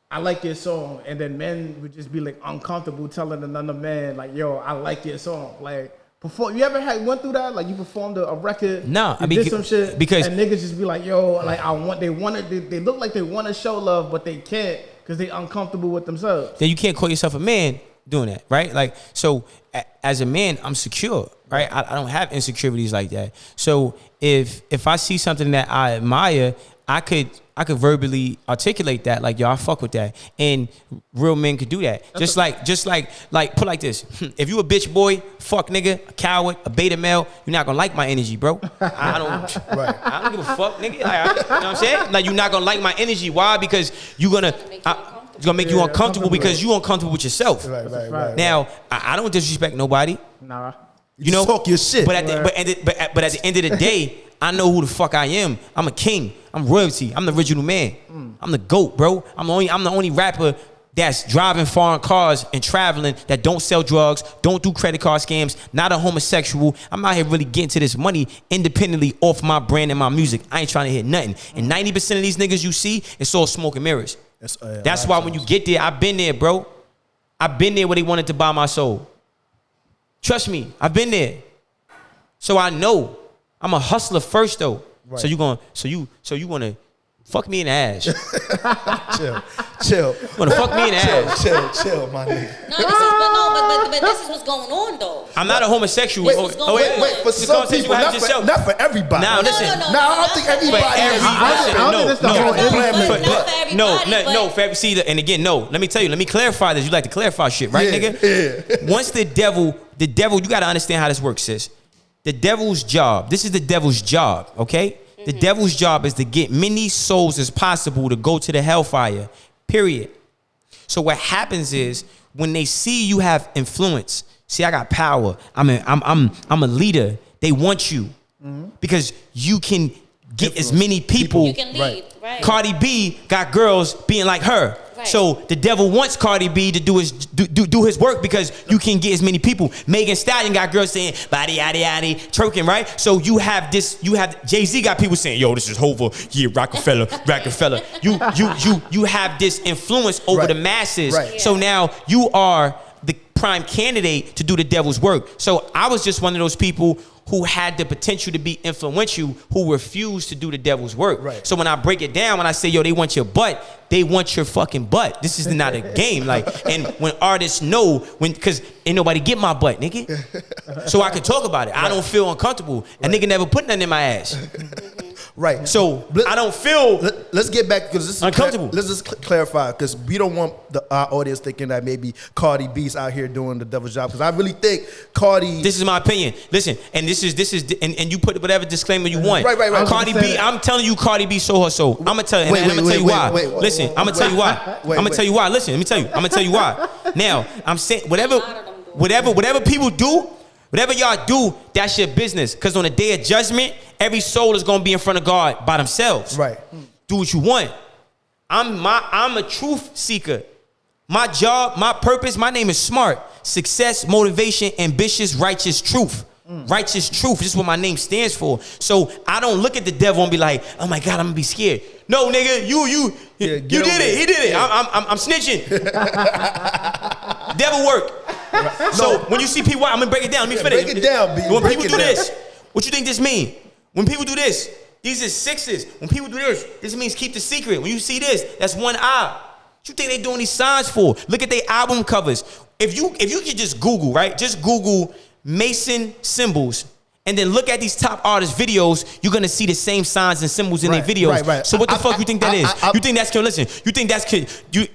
Speaker 9: I like your song, and then men would just be like uncomfortable telling another man like, yo, I like your song. Like, you ever went through that? Like, you performed a record,
Speaker 10: no,
Speaker 9: I mean, did some shit,
Speaker 10: because
Speaker 9: and niggas just be like, yo, like they look like they want to show love, but they can't because they uncomfortable with themselves.
Speaker 10: Then you can't call yourself a man doing that, right? Like, so as a man, I'm secure, right? I don't have insecurities like that. So if I see something that I admire, I could verbally articulate that, like, yo, I fuck with that. And real men could do that. Just like put like this. If you a bitch boy, fuck nigga, a coward, a beta male, you're not gonna like my energy, bro. I don't give a fuck, nigga. Like, you know what I'm saying? Like, you're not gonna like my energy. Why? Because it's gonna make you uncomfortable because you uncomfortable with yourself.
Speaker 11: Right.
Speaker 10: Now, I don't disrespect nobody.
Speaker 9: Nah.
Speaker 11: You know, talk your shit.
Speaker 10: But at the end of the day, I know who the fuck I am. I'm a king. I'm royalty. I'm the original man. I'm the GOAT, bro. I'm the only rapper that's driving foreign cars and traveling, that don't sell drugs, don't do credit card scams, not a homosexual. I'm out here really getting to this money independently off my brand and my music. I ain't trying to hit nothing. And 90% of these niggas you see, it's all smoke and mirrors. That's why when you get there, I've been there, bro. I've been there where they wanted to buy my soul. Trust me, I've been there. So I know. I'm a hustler first though. Right. So you gonna fuck me in the ass.
Speaker 11: Chill.
Speaker 10: You gonna fuck me in the ass.
Speaker 11: Chill, my nigga.
Speaker 12: But this is what's going on though.
Speaker 10: I'm not a homosexual.
Speaker 11: Wait, for some people, not for everybody.
Speaker 10: Now listen.
Speaker 11: No, I don't think everybody.
Speaker 10: No. See, and again, no. Let me tell you. Let me clarify this. You like to clarify shit, right, nigga?
Speaker 11: Yeah.
Speaker 10: Once the devil. You gotta understand how this works, sis. The devil's job. This is the devil's job. Okay. The devil's job is to get many souls as possible to go to the hellfire. Period. So what happens is when they see you have influence, see, I got power. I'm a leader. They want you because you can get as many people.
Speaker 12: You can lead, right.
Speaker 10: Cardi B got girls being like her. Right. So the devil wants Cardi B to do his work because you can get as many people. Megan Thee Stallion got girls saying body yaddy yaddy twerking, right? So you have Jay-Z got people saying, yo, this is Hova, yeah, Rockefeller. You have this influence over the masses.
Speaker 11: Right.
Speaker 12: Yeah.
Speaker 10: So now you are the prime candidate to do the devil's work. So I was just one of those people who had the potential to be influential, who refused to do the devil's work.
Speaker 11: Right.
Speaker 10: So when I break it down, when I say, yo, they want your butt, they want your fucking butt. This is not a game. Like, and when artists know, because ain't nobody get my butt, nigga. So I can talk about it. I don't feel uncomfortable. A nigga never put nothing in my ass.
Speaker 11: Right.
Speaker 10: So I don't feel
Speaker 11: let's get back, because this is
Speaker 10: uncomfortable.
Speaker 11: Let's just clarify, because we don't want our audience thinking that maybe Cardi B's out here doing the devil's job, because I really think Cardi.
Speaker 10: This is my opinion. Listen, and this is and you put whatever disclaimer you want.
Speaker 11: Right.
Speaker 10: Cardi B, I'm telling you, Cardi B sold her soul. I'm gonna tell you. I'm gonna tell you why. Listen, I'm gonna tell you why. I'm gonna tell you why. Listen, let me tell you. I'm gonna tell you why. Now, I'm saying whatever people do. Whatever y'all do, that's your business. Because on the day of judgment, every soul is going to be in front of God by themselves.
Speaker 11: Right.
Speaker 10: Do what you want. I'm a truth seeker. My job, my purpose, my name is SMART. Success, motivation, ambitious, righteous truth. Righteous truth. This is what my name stands for. So I don't look at the devil and be like, oh my God, I'm going to be scared. No, nigga, you did it. He did it. Yeah. I'm snitching. Devil work. Right. So when you see people, I'm gonna break it down. Let me finish.
Speaker 11: Break it down, B.
Speaker 10: When people do this, what you think this mean? When people do this, these are sixes. When people do this means keep the secret. When you see this, that's one eye. What you think they doing these signs for? Look at their album covers. If you could just Google, right? Just Google Mason symbols and then look at these top artists' videos, you're gonna see the same signs and symbols in their videos. Right. So what the fuck you think that is? You think that's listen? You think that's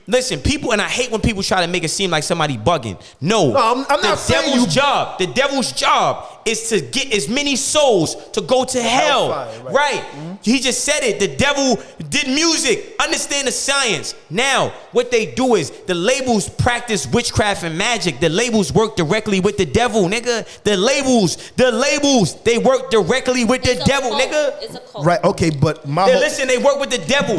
Speaker 10: listen? People, and I hate when people try to make it seem like somebody bugging. No,
Speaker 11: I'm not saying
Speaker 10: devil's job. The devil's job is to get as many souls to go to hell. Right. Mm-hmm. He just said it. The devil did music. Understand the science. Now, what they do is the labels practice witchcraft and magic. The labels work directly with the devil, nigga. The labels, they work directly with the devil, nigga.
Speaker 12: It's a cult.
Speaker 11: Right. Okay, but
Speaker 10: listen, they work with the devil.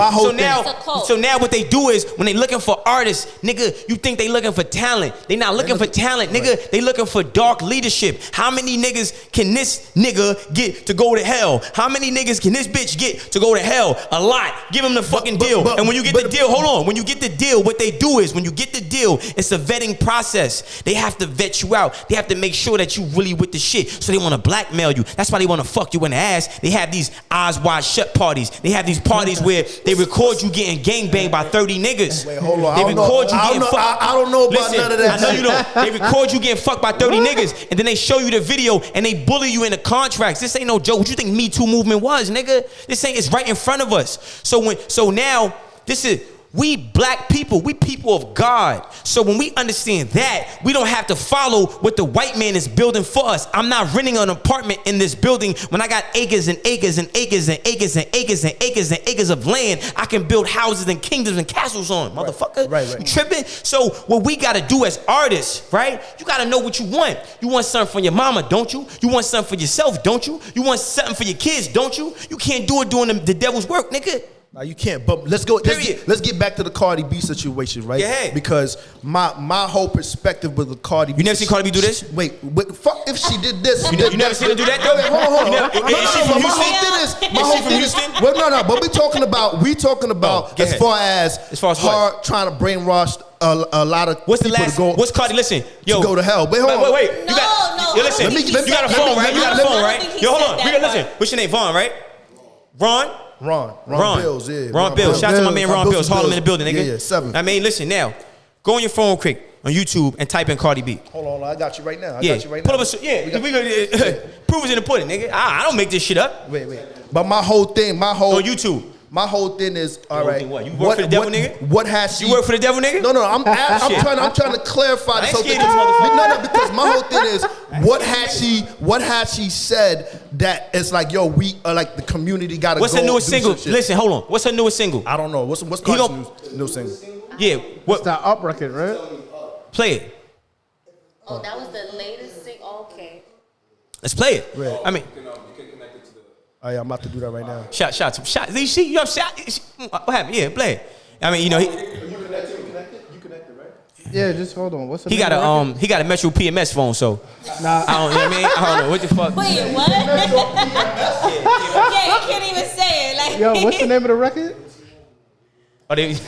Speaker 11: So
Speaker 10: now what they do is when they looking for artists, nigga, you think they looking for talent. They not looking for talent, nigga. They looking for dark leadership. How many niggas can this nigga get to go to hell? How many niggas can this bitch get to go to hell? A lot. Give him the fucking deal. And when you get the deal, hold on. When you get the deal, what they do is when you get the deal, it's a vetting process. They have to vet you out. They have to make sure that you really with the shit. So they want to blackmail you. That's why they want to fuck you in the ass. They have these eyes wide shut parties. They have these parties where they record you getting gangbanged by 30 niggas.
Speaker 11: Wait, hold on.
Speaker 10: They record you getting fucked.
Speaker 11: I don't know about none of that.
Speaker 10: I know you don't. They record you getting fucked by 30 niggas, and then they show you the video and they bully you into contracts. This ain't no joke. What you think Me Too movement was, nigga? This ain't. It's right in front of us. So now this is. We black people, we people of God. So when we understand that, we don't have to follow what the white man is building for us. I'm not renting an apartment in this building when I got acres and acres and acres and acres and acres and acres and acres of land I can build houses and kingdoms and castles on, motherfucker. Right. You tripping? So what we gotta do as artists, right? You gotta know what you want. You want something for your mama, don't you? You want something for yourself, don't you? You want something for your kids, don't you? You can't do it doing the devil's work, nigga.
Speaker 11: No, you can't. But let's go. Let's get back to the Cardi B situation, right?
Speaker 10: Yeah.
Speaker 11: Because my whole perspective with the Cardi B.
Speaker 10: You never seen Cardi B do this?
Speaker 11: Wait, fuck if she did this.
Speaker 10: You never seen her do that? Though?
Speaker 11: Wait, hold on.
Speaker 10: Is she from Houston?
Speaker 11: Well, no. But we talking about as far as her trying to brainwash a lot of
Speaker 10: what's the last? What's Cardi? Listen, yo,
Speaker 11: to go to hell. Wait, hold on.
Speaker 10: Wait. You listen. You got a phone, right? You got a phone, right? Yo, hold on. Listen. What's your name? Vaughn, right? Ron Bills, yeah. Ron Bills. Shout out to my man Ron Bills. Harlem in the building, nigga.
Speaker 11: Yeah, 7.
Speaker 10: I mean, listen now. Go on your phone quick on YouTube and type in Cardi B.
Speaker 11: Hold on, I got you right now.
Speaker 10: Pull up we gonna prove it's in the pudding, nigga. I don't make this shit up.
Speaker 11: Wait. But my whole thing,
Speaker 10: on YouTube.
Speaker 11: My whole thing is all right.
Speaker 10: What? You work for the devil, nigga?
Speaker 11: What has she?
Speaker 10: You work for the devil, nigga?
Speaker 11: No. I'm trying to clarify this whole thing. Because my whole thing is what has she said that it's like, yo, we like the community got to.
Speaker 10: What's her newest single? Listen, hold on. What's her newest single?
Speaker 11: I don't know. What's Cardi's new single?
Speaker 10: Yeah,
Speaker 9: what's that Up record, right?
Speaker 10: Play it.
Speaker 12: Oh, that was the latest single. Oh, okay.
Speaker 10: Let's play it.
Speaker 11: Right.
Speaker 10: I mean.
Speaker 11: Oh yeah, I'm about to do that right now.
Speaker 10: Shot. You see, you have shot. What happened? Yeah, play it. I mean, you know,
Speaker 11: you connected, right?
Speaker 9: Yeah, just hold on. What's the
Speaker 10: he got a he got a Metro PMS phone, so
Speaker 9: nah.
Speaker 10: I don't. You know what I mean? I don't know what the fuck.
Speaker 12: Wait, what? Yeah, he can't even say it. Like,
Speaker 9: yo, what's the name of the record?
Speaker 10: Oh, they.
Speaker 11: It's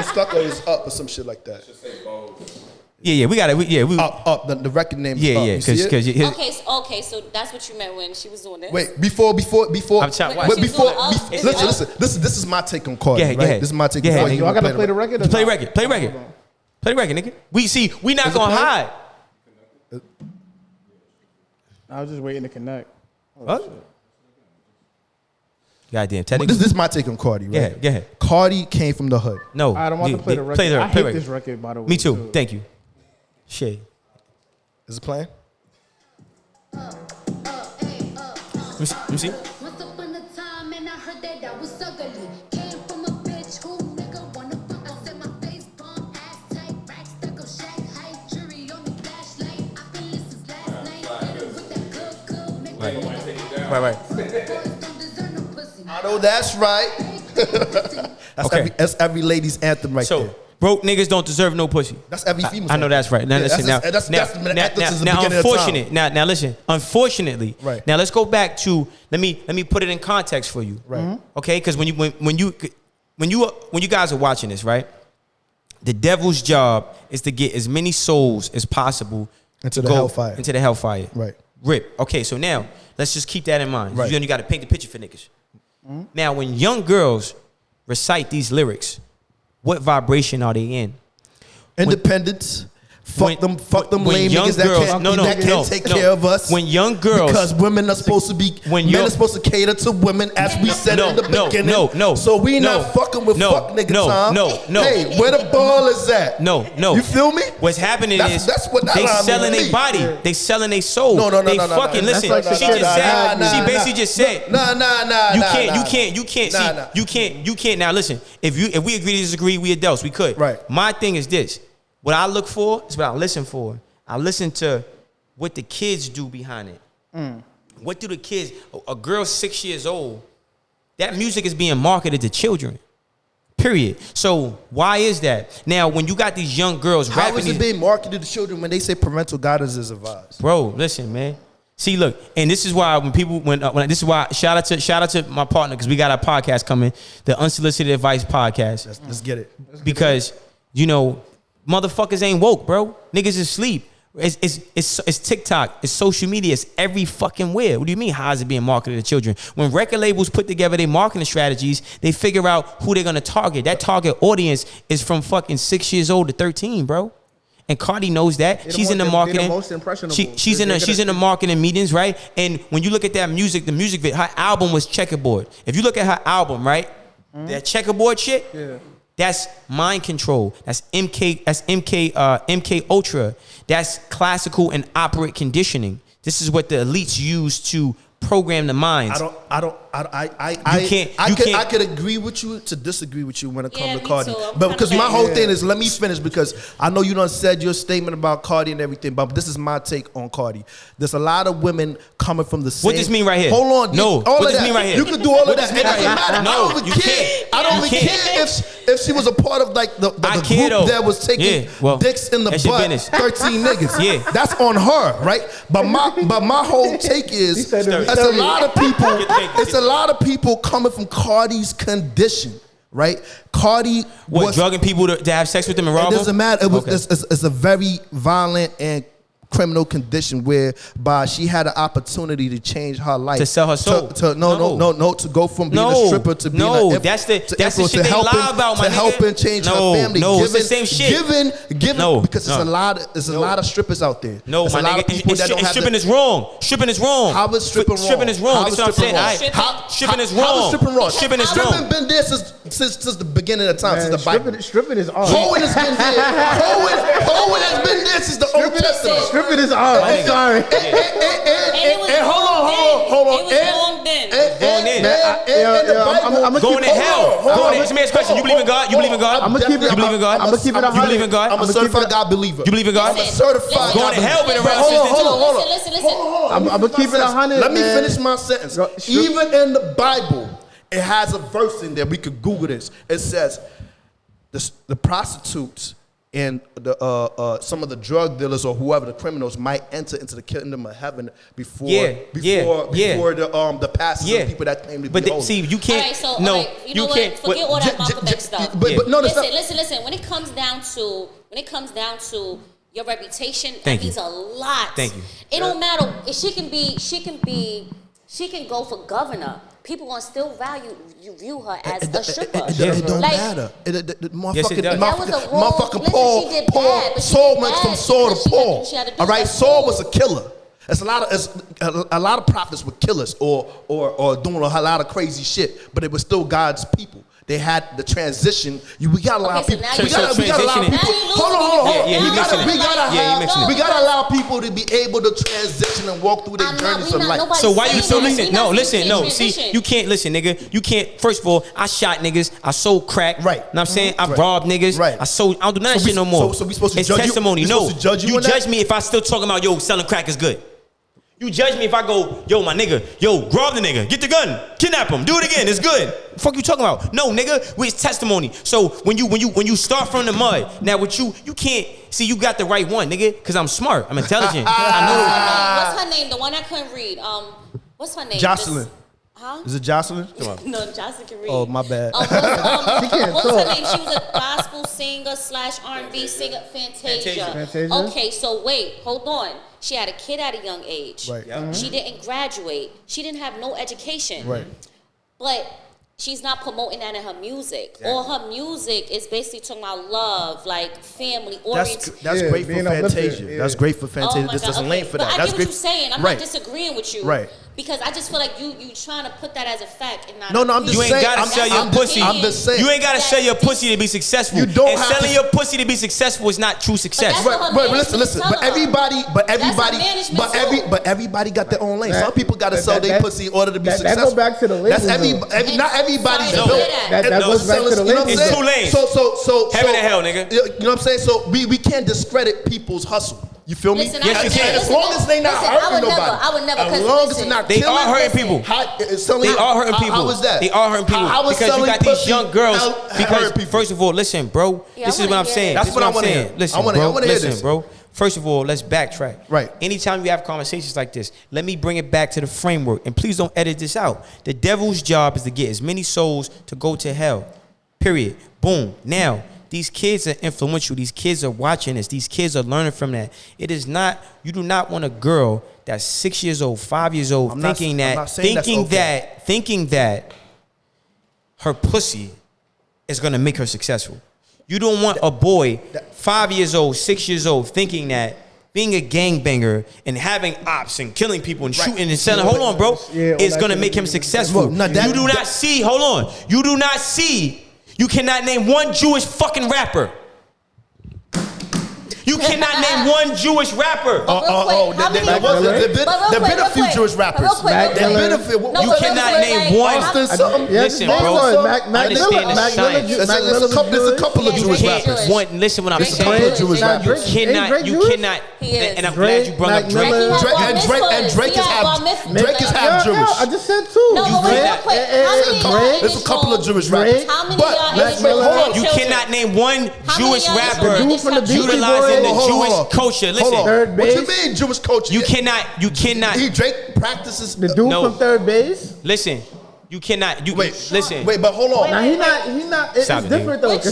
Speaker 11: stuck or it's up or some shit like that.
Speaker 10: Yeah, we got it. We
Speaker 11: up. The record name.
Speaker 10: Yeah,
Speaker 11: is
Speaker 10: yeah.
Speaker 12: Because okay, so that's what you meant when she was doing this.
Speaker 11: Wait, before. Listen. This is my take on Cardi.
Speaker 10: Go ahead.
Speaker 11: This is my take.
Speaker 9: Yo, I gotta play the record.
Speaker 10: Play record, nigga. We not gonna hide.
Speaker 9: I was just waiting to connect.
Speaker 10: What? Goddamn.
Speaker 11: This is my take on Cardi, right?
Speaker 10: Go ahead.
Speaker 11: Cardi came from the hood.
Speaker 10: No.
Speaker 9: I don't want to play the record. I hate this record, by the way.
Speaker 10: Me too. Thank you. Shit.
Speaker 11: Is it playing?
Speaker 10: Let me see.
Speaker 13: Once upon a time, and I heard that I was ugly. Came from a bitch who nigga wanna fuck. I said my face palm, ass tight, rack stuck up, shack height, jury on the flashlight. I feel this is last night. Hit her with that good, make
Speaker 10: Right.
Speaker 11: I know that's right. That's every lady's anthem right there.
Speaker 10: Broke niggas don't deserve no pussy.
Speaker 11: That's every female.
Speaker 10: I know that's right. Now listen. Now, unfortunately, now listen. Unfortunately,
Speaker 11: right.
Speaker 10: Now let's go back to let me put it in context for you.
Speaker 11: Right.
Speaker 10: Okay, because when you guys are watching this, right? The devil's job is to get as many souls as possible
Speaker 11: into the hellfire.
Speaker 10: Into the hellfire.
Speaker 11: Right.
Speaker 10: Rip. Okay, so now let's just keep that in mind.
Speaker 11: Right.
Speaker 10: You got to paint the picture for niggas. Now, when young girls recite these lyrics, what vibration are they in?
Speaker 11: Independence, Fuck them lame niggas that can't take care of us.
Speaker 10: When young girls,
Speaker 11: because women are supposed to be, men are supposed to cater to women, as we said in the beginning. So we not fucking with fuck nigga Tom.
Speaker 10: No.
Speaker 11: Hey, where the ball is at?
Speaker 10: No.
Speaker 11: You feel me?
Speaker 10: What's happening is they selling their body, they selling their soul.
Speaker 11: No.
Speaker 10: They fucking listen. She basically just said,
Speaker 11: nah.
Speaker 10: You can't. Now listen, if we agree to disagree, we adults, we could.
Speaker 11: Right.
Speaker 10: My thing is this. What I look for is what I listen for. I listen to what the kids do behind it. What do the kids, a girl 6 years old, that music is being marketed to children. Period. So why is that? Now, when you got these young girls rapping,
Speaker 11: how is it being marketed to children when they say parental guidance is advised?
Speaker 10: Bro, listen, man. See, look, and this is why this is why shout out to my partner, because we got our podcast coming, the Unsolicited Advice Podcast.
Speaker 11: Let's get it.
Speaker 10: Because motherfuckers ain't woke, bro. Niggas is asleep. It's TikTok. It's social media. It's every fucking where. What do you mean? How is it being marketed to children? When record labels put together their marketing strategies, they figure out who they're gonna target. That target audience is from fucking 6 years old to 13, bro. And Cardi knows that. She's in the marketing.
Speaker 9: The most impressionable.
Speaker 10: She's in the marketing meetings, right? And when you look at that music, the music video, her album was Checkerboard. If you look at her album, right, that Checkerboard shit.
Speaker 9: Yeah.
Speaker 10: That's mind control. That's MK Ultra. That's classical and operant conditioning. This is what the elites use to program the minds.
Speaker 11: I could agree with you to disagree with you when it comes to Cardi. But because my whole thing is, let me finish, because I know you done said your statement about Cardi and everything, but this is my take on Cardi. There's a lot of women coming from the same.
Speaker 10: What does mean right here?
Speaker 11: Hold on.
Speaker 10: No.
Speaker 11: All
Speaker 10: what
Speaker 11: of
Speaker 10: does
Speaker 11: that.
Speaker 10: mean right here?
Speaker 11: You can do all
Speaker 10: what
Speaker 11: of that. It doesn't matter.
Speaker 10: No,
Speaker 11: I don't even care if she was a part of like the group that was taking dicks in the butt. 13 niggas.
Speaker 10: Yeah.
Speaker 11: That's on her, right? But my whole take is it's a lot of people. It's a lot of people coming from Cardi's condition, right? Cardi was
Speaker 10: drugging people to have sex with them and rob them?
Speaker 11: It doesn't matter. It's a very violent and criminal condition whereby she had an opportunity to change her life,
Speaker 10: to sell her soul.
Speaker 11: To go from being a stripper to being
Speaker 10: that's the shit they lie about, my nigga.
Speaker 11: Helping change her family.
Speaker 10: It's the same shit.
Speaker 11: Because there's a lot of strippers out there.
Speaker 10: No,
Speaker 11: there's
Speaker 10: my nigga. Stripping is wrong. Stripping is wrong.
Speaker 11: How is stripping wrong?
Speaker 10: Stripping is wrong. That's what I'm saying. Stripping is wrong.
Speaker 11: How is stripping wrong?
Speaker 10: Stripping is wrong.
Speaker 11: Stripping been there since the beginning of time, since the Bible.
Speaker 9: Stripping is on.
Speaker 11: Hoeing has been there. Hoeing has been there since the Old Testament.
Speaker 9: Stripping is on. I'm sorry.
Speaker 11: And hold on.
Speaker 9: I'm
Speaker 10: going to hell. Let me ask a question. You believe in God? You believe in God?
Speaker 9: I'm gonna keep it.
Speaker 10: You believe in God?
Speaker 9: I'm gonna keep it 100.
Speaker 10: You believe in God?
Speaker 11: I'm a certified God believer.
Speaker 10: You believe in God?
Speaker 11: I'm a certified
Speaker 10: going to hell, been around since then too.
Speaker 12: Listen.
Speaker 9: I'm gonna keep it 100.
Speaker 11: Let me finish my sentence. Even in the Bible, it has a verse in there. We could Google this. It says the prostitutes and some of the drug dealers or whoever, the criminals, might enter into the kingdom of heaven before the pastors and people that claim to be holy.
Speaker 10: But see, you can't.
Speaker 12: All right, so you know what? Forget all that Malcolm X stuff. Listen. When it comes down to your reputation, that means a lot.
Speaker 10: Thank you.
Speaker 12: It don't matter. She can go for governor. People gonna still view her as a stripper.
Speaker 11: It don't matter.
Speaker 10: Yes, it does.
Speaker 12: That was a wrong.
Speaker 11: Paul.
Speaker 12: She did bad, but
Speaker 11: Saul went from Saul to Paul. All right, Saul was
Speaker 12: a
Speaker 11: a killer. It's a lot of prophets were killers or doing a lot of crazy shit, but it was still God's people. They had the transition. We gotta allow people. We gotta allow people. Hold on. We gotta allow people to be able to transition and walk through their journeys of life.
Speaker 10: So why you so listen? No. See, you can't listen, nigga. You can't. First of all, I shot niggas. I sold crack.
Speaker 11: Right.
Speaker 10: Know what I'm saying? I robbed niggas.
Speaker 11: Right.
Speaker 10: I don't do none of that shit no more.
Speaker 11: So we supposed to
Speaker 10: it's
Speaker 11: judge
Speaker 10: testimony.
Speaker 11: You?
Speaker 10: No.
Speaker 11: You
Speaker 10: judge me if I still talking about selling crack is good. You judge me if I go, my nigga, rob the nigga, get the gun, kidnap him, do it again, it's good. The fuck you talking about? No, nigga, it's testimony. So when you start from the mud, now with you can't see you got the right one, nigga, cause I'm smart, I'm intelligent. I
Speaker 12: know. What's her name? The one I couldn't read. What's her name?
Speaker 11: Jocelyn.
Speaker 12: Huh?
Speaker 11: Is it Jocelyn? Come on.
Speaker 12: No, Jocelyn can read.
Speaker 11: Oh, my bad.
Speaker 12: What's her name? She was a gospel singer / R&B singer, Fantasia. Okay, so wait, hold on. She had a kid at a young age.
Speaker 11: Right.
Speaker 12: She didn't graduate. She didn't have no education.
Speaker 11: Right.
Speaker 12: But she's not promoting that in her music. All her music is basically talking about love, like family oriented.
Speaker 11: That's great for Fantasia. That's great for Fantasia. This doesn't lane for that.
Speaker 12: But I
Speaker 11: That's
Speaker 12: get
Speaker 11: great.
Speaker 12: what you're saying. I'm not disagreeing with you.
Speaker 11: Right.
Speaker 12: Because I just feel like you trying to put that as a fact and not.
Speaker 11: No, I'm just
Speaker 10: You
Speaker 11: saying.
Speaker 10: ain't gotta sell your pussy.
Speaker 11: I'm just saying.
Speaker 10: You ain't gotta sell your pussy to be successful.
Speaker 11: You don't
Speaker 10: and
Speaker 11: have
Speaker 10: selling
Speaker 11: to-
Speaker 10: your pussy to be successful is not true success.
Speaker 11: But listen. But everybody got their own lane. Some people got to sell their pussy in order to be successful.
Speaker 9: That go back to the labels.
Speaker 11: That's not everybody's
Speaker 12: No.
Speaker 11: built.
Speaker 9: That goes back to the
Speaker 11: You know what I'm
Speaker 9: labels.
Speaker 11: saying?
Speaker 10: It's two lanes.
Speaker 11: So
Speaker 10: Heaven and hell, nigga.
Speaker 11: You know what I'm saying? So we can't discredit people's hustle. You feel me?
Speaker 12: Listen,
Speaker 10: Yes, you can.
Speaker 11: As long as they not hurting nobody.
Speaker 12: I would never.
Speaker 11: As long as it's not
Speaker 10: They
Speaker 11: killing.
Speaker 10: are hurting people. They are hurting people.
Speaker 11: How was that?
Speaker 10: They are hurting people.
Speaker 11: How was
Speaker 10: because you
Speaker 11: selling
Speaker 10: got these
Speaker 11: pussy
Speaker 10: young girls.
Speaker 11: hurt
Speaker 10: Because
Speaker 11: people?
Speaker 10: first of all, listen, bro.
Speaker 12: Yeah,
Speaker 10: This
Speaker 12: I
Speaker 10: is what
Speaker 12: wanna
Speaker 10: I'm
Speaker 12: hear
Speaker 10: saying.
Speaker 12: that.
Speaker 10: This is what I'm saying.
Speaker 11: hear.
Speaker 10: Listen,
Speaker 11: I wanna
Speaker 10: bro.
Speaker 11: hear
Speaker 10: Listen,
Speaker 11: this.
Speaker 10: bro. First of all, let's backtrack.
Speaker 11: Right.
Speaker 10: Anytime you have conversations like this, let me bring it back to the framework. And please don't edit this out. The devil's job is to get as many souls to go to hell. Period. Boom. Now, these kids are influential. These kids are watching this. These kids are learning from that. It is not, you do not want a girl that's 6 years old, 5 years old, thinking that her pussy is gonna make her successful. You don't want a boy 5 years old, 6 years old, thinking that being a gangbanger and having ops and killing people and shooting and selling, hold on, bro, is gonna make him successful. You do not see, hold on, you do not see, you cannot name one Jewish fucking rapper. You cannot name one Jewish rapper.
Speaker 11: There been a few Jewish rappers.
Speaker 10: You cannot name one. Listen, bro. Understand the science.
Speaker 11: There's a couple of Jewish rappers.
Speaker 10: Listen what I'm saying. You cannot. And I'm glad you brought up Drake.
Speaker 11: And Drake is half Jewish.
Speaker 9: I just said two.
Speaker 12: No, but wait, real quick.
Speaker 11: There's a couple of Jewish rappers.
Speaker 12: How many
Speaker 11: But
Speaker 10: You cannot name one Jewish rapper
Speaker 9: Dude from the Beastie
Speaker 10: utilizing the
Speaker 11: Hold on.
Speaker 10: Jewish culture. Listen,
Speaker 9: Third
Speaker 11: What you
Speaker 9: base.
Speaker 11: mean Jewish culture?
Speaker 10: you cannot.
Speaker 11: Drake practices.
Speaker 9: The dude
Speaker 10: No.
Speaker 9: from third base.
Speaker 10: Listen, you cannot. Listen.
Speaker 11: Wait, but hold on.
Speaker 9: Now he not. It's
Speaker 10: Stop it,
Speaker 9: different though.
Speaker 11: Wait.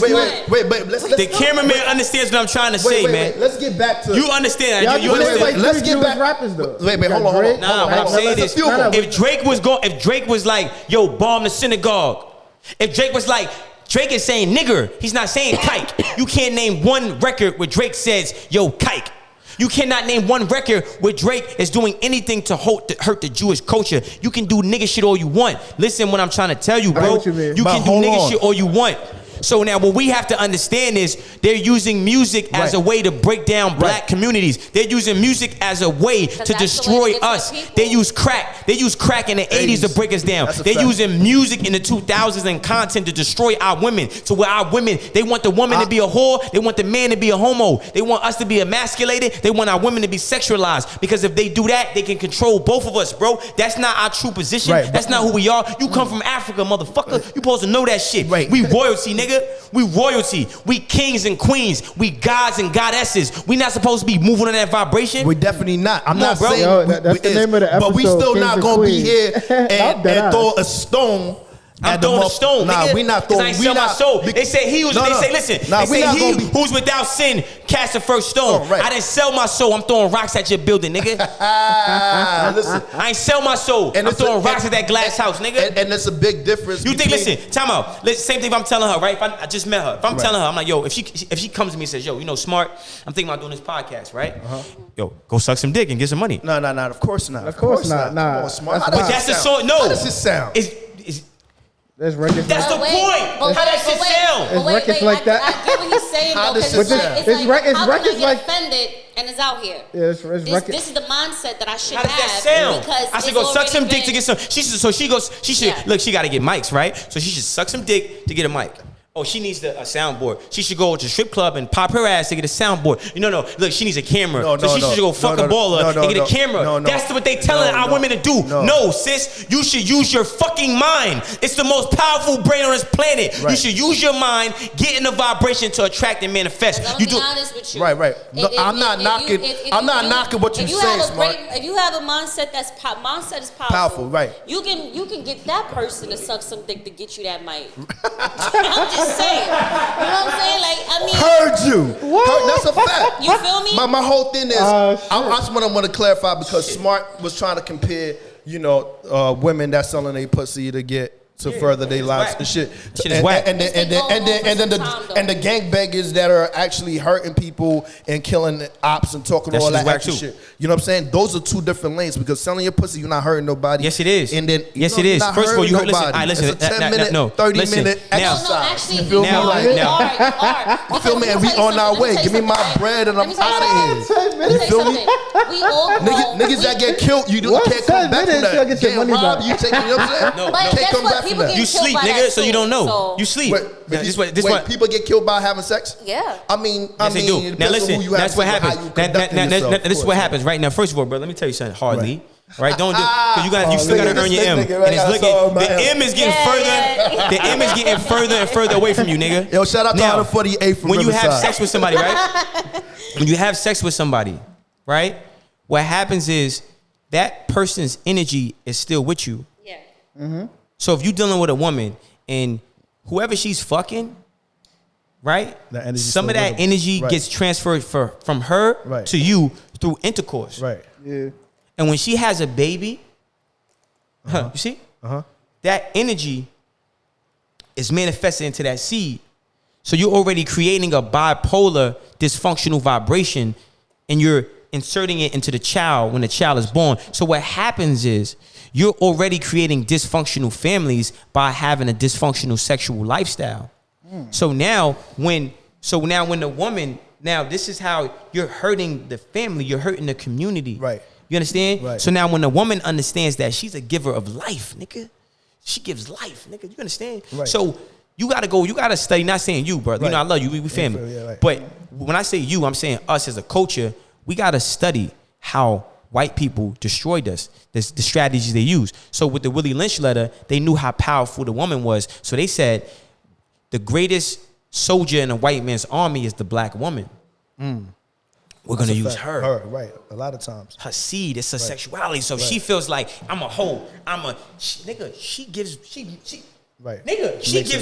Speaker 11: Let's
Speaker 10: The cameraman understands what I'm trying to say, man.
Speaker 11: Let's get back to.
Speaker 10: You understand?
Speaker 9: Y'all
Speaker 10: You
Speaker 9: just
Speaker 10: understand?
Speaker 9: like
Speaker 11: Let's
Speaker 9: three
Speaker 11: get
Speaker 9: Jewish
Speaker 11: back-
Speaker 9: rappers though.
Speaker 11: Wait,
Speaker 9: You got
Speaker 11: hold on.
Speaker 9: Drake.
Speaker 10: Nah, what I'm saying is, if Drake was like, yo, bomb the synagogue. If Drake was like, Drake is saying nigger, he's not saying kike. You can't name one record where Drake says, yo, kike. You cannot name one record where Drake is doing anything to hurt the Jewish culture. You can do nigga shit all you want. Listen what I'm trying to tell you,
Speaker 9: I know
Speaker 10: bro.
Speaker 9: what you mean.
Speaker 10: You
Speaker 11: But
Speaker 10: can do
Speaker 11: hold
Speaker 10: nigga
Speaker 11: on.
Speaker 10: shit all you want. So now what we have to understand is they're using music as a way to break down black communities. They're using music as a way to
Speaker 12: that's the way
Speaker 10: destroy
Speaker 12: to get to the
Speaker 10: us.
Speaker 12: people.
Speaker 10: They use crack. They use crack in the 80s to break us down.
Speaker 11: That's a
Speaker 10: They're
Speaker 11: fact.
Speaker 10: using music in the 2000s and content to destroy our women. To where our women, they want the woman to be a whore. They want the man to be a homo. They want us to be emasculated. They want our women to be sexualized. Because if they do that, they can control both of us, bro. That's not our true position.
Speaker 11: Right,
Speaker 10: That's not who we are. You come from Africa, motherfucker. You supposed to know that shit.
Speaker 11: Right.
Speaker 10: We royalty, nigga. We royalty. We kings and queens. We gods and goddesses. We not supposed to be moving on that vibration.
Speaker 11: We're definitely not. I'm
Speaker 10: Come on,
Speaker 11: not
Speaker 10: bro.
Speaker 11: saying
Speaker 9: Yo,
Speaker 11: we
Speaker 9: that's the name of the
Speaker 11: but we
Speaker 9: episode,
Speaker 11: still
Speaker 9: Kings
Speaker 11: not
Speaker 9: and
Speaker 11: gonna be
Speaker 9: Queens.
Speaker 11: here
Speaker 9: I'm dead
Speaker 11: and throw
Speaker 9: ass.
Speaker 11: a stone.
Speaker 10: I'm throwing a stone,
Speaker 11: Nah,
Speaker 10: nigga.
Speaker 11: we not
Speaker 10: 'Cause
Speaker 11: throwing.
Speaker 10: I ain't
Speaker 11: We
Speaker 10: sell my
Speaker 11: not.
Speaker 10: soul. They say he who's.
Speaker 11: No,
Speaker 10: they
Speaker 11: no.
Speaker 10: say listen.
Speaker 11: Nah,
Speaker 10: they
Speaker 11: we
Speaker 10: say
Speaker 11: not
Speaker 10: he
Speaker 11: gonna be-
Speaker 10: who's without sin cast the first stone.
Speaker 11: Oh, right.
Speaker 10: I didn't sell my soul. I'm throwing rocks at your building, nigga.
Speaker 11: Listen,
Speaker 10: I ain't sell my soul. I'm
Speaker 11: it's
Speaker 10: throwing rocks
Speaker 11: and-
Speaker 10: at that glass house, nigga.
Speaker 11: and there's a big difference.
Speaker 10: You think?
Speaker 11: between-
Speaker 10: Listen, time out. Listen, same thing. If I'm telling her, right? If I just met her. If I'm telling her, I'm like, yo, if she comes to me and says, yo, you know, smart, I'm thinking about doing this podcast, right? Yo, go suck some dick and get some money.
Speaker 11: No, of course not.
Speaker 9: Of course not. Nah.
Speaker 11: Come on, smart.
Speaker 9: That's
Speaker 11: How does
Speaker 10: But
Speaker 11: it
Speaker 10: that's the
Speaker 11: sound?
Speaker 10: song. No,
Speaker 11: How does it sound?
Speaker 9: There's records.
Speaker 10: That's the
Speaker 9: like,
Speaker 10: point. How that shit sound?
Speaker 9: It's records like that.
Speaker 12: I get what he's saying
Speaker 11: How
Speaker 12: though,
Speaker 11: does
Speaker 12: because
Speaker 11: it
Speaker 12: it's
Speaker 11: sound?
Speaker 12: like,
Speaker 9: It's
Speaker 12: how can I
Speaker 9: records
Speaker 12: get
Speaker 9: like-
Speaker 12: offended and it's out here?
Speaker 9: Yeah, it's
Speaker 12: This
Speaker 9: records.
Speaker 12: is the mindset that I should
Speaker 10: How does
Speaker 12: have.
Speaker 10: that sound?
Speaker 12: Because
Speaker 10: I should
Speaker 12: it's
Speaker 10: go suck
Speaker 12: already
Speaker 10: some dick to
Speaker 12: been-
Speaker 10: get some. She should
Speaker 12: Yeah.
Speaker 10: look. She got to get mics, right? So she should suck some dick to get a mic. Oh, she needs a soundboard. She should go to a strip club and pop her ass to get a soundboard. No. Look, she needs a camera. So she should go fuck a baller and get a camera. That's what they telling our women to do. No, sis. You should use your fucking mind. It's the most powerful brain on this planet.
Speaker 11: Right.
Speaker 10: You should use your mind, get in the vibration to attract and manifest.
Speaker 12: I'm
Speaker 10: You
Speaker 12: gonna
Speaker 10: do.
Speaker 12: be honest with you.
Speaker 11: Right. No, I'm not
Speaker 12: if
Speaker 11: knocking.
Speaker 12: if
Speaker 11: I'm not
Speaker 12: you-
Speaker 11: knocking what
Speaker 12: if
Speaker 11: you're
Speaker 12: you have
Speaker 11: saying,
Speaker 12: a
Speaker 11: smart.
Speaker 12: if you have a mindset that's mindset is powerful.
Speaker 11: Powerful, right.
Speaker 12: You can get that person to suck some dick to get you that mic. I'm just saying. You know what I'm saying? Like, I mean,
Speaker 11: Heard you. That's a fact.
Speaker 12: You feel me?
Speaker 11: My whole thing is,
Speaker 9: shit.
Speaker 11: I just want to clarify because Smart was trying to compare, women that selling their pussy to get to further their lives and shit.
Speaker 10: Shit is whack.
Speaker 11: And then the gangbangers that are actually hurting people and killing the ops and talking all that extra shit. You know what I'm saying? Those are two different lanes because selling your pussy, you're not hurting nobody.
Speaker 10: Yes, it is.
Speaker 11: And then
Speaker 10: yes, it is. First of all, you heard. Listen.
Speaker 11: It's a 10-minute, 30-minute exercise. You feel me? You feel me? And we on our way. Give me my bread and I'm out of here. You feel me?
Speaker 12: We all
Speaker 11: niggas that get killed, you can't come back from that. Getting robbed, you take. You know what I'm saying?
Speaker 12: No, but
Speaker 11: can't come back from that.
Speaker 10: You sleep, nigga, so you don't know. You sleep.
Speaker 11: Wait, people get killed by having sex?
Speaker 12: Yeah.
Speaker 11: I mean,
Speaker 10: they do. Now listen, that's what happens. This is what happens right now. First of all, bro, let me tell you something. Hardly. Right, don't do because you still gotta earn your M, and it's looking. The M is getting further. The M is getting further and further away from you, nigga.
Speaker 11: Yo, shout out to 148 from
Speaker 10: when you
Speaker 11: Riverside.
Speaker 10: have sex with somebody, right? When you have sex with somebody, right? What happens is that person's energy is still with you.
Speaker 12: Yeah.
Speaker 9: Mm-hmm.
Speaker 10: So if you're dealing with a woman and whoever she's fucking, right? Some of that energy gets transferred from her to you through intercourse.
Speaker 11: Right.
Speaker 9: Yeah.
Speaker 10: And when she has a baby, you see? That energy is manifested into that seed. So you're already creating a bipolar, dysfunctional vibration, and you're inserting it into the child when the child is born. So what happens is you're already creating dysfunctional families by having a dysfunctional sexual lifestyle. So now when the woman, now this is how you're hurting the family, you're hurting the community.
Speaker 11: Right.
Speaker 10: You understand?
Speaker 11: Right.
Speaker 10: So now when the woman understands that she's a giver of life, nigga, she gives life, nigga. You understand?
Speaker 11: Right.
Speaker 10: So you gotta study, not saying you, brother. You know, I love you, we family.
Speaker 11: Yeah, right.
Speaker 10: But when I say you, I'm saying us as a culture, we gotta study how white people destroyed us, the strategies they use. So with the Willie Lynch letter, they knew how powerful the woman was. So they said the greatest soldier in a white man's army is the black woman. We're going to use her.
Speaker 11: Right. A lot of times.
Speaker 10: Her seed, it's her sexuality. So she feels like, I'm a hoe. Nigga, she gives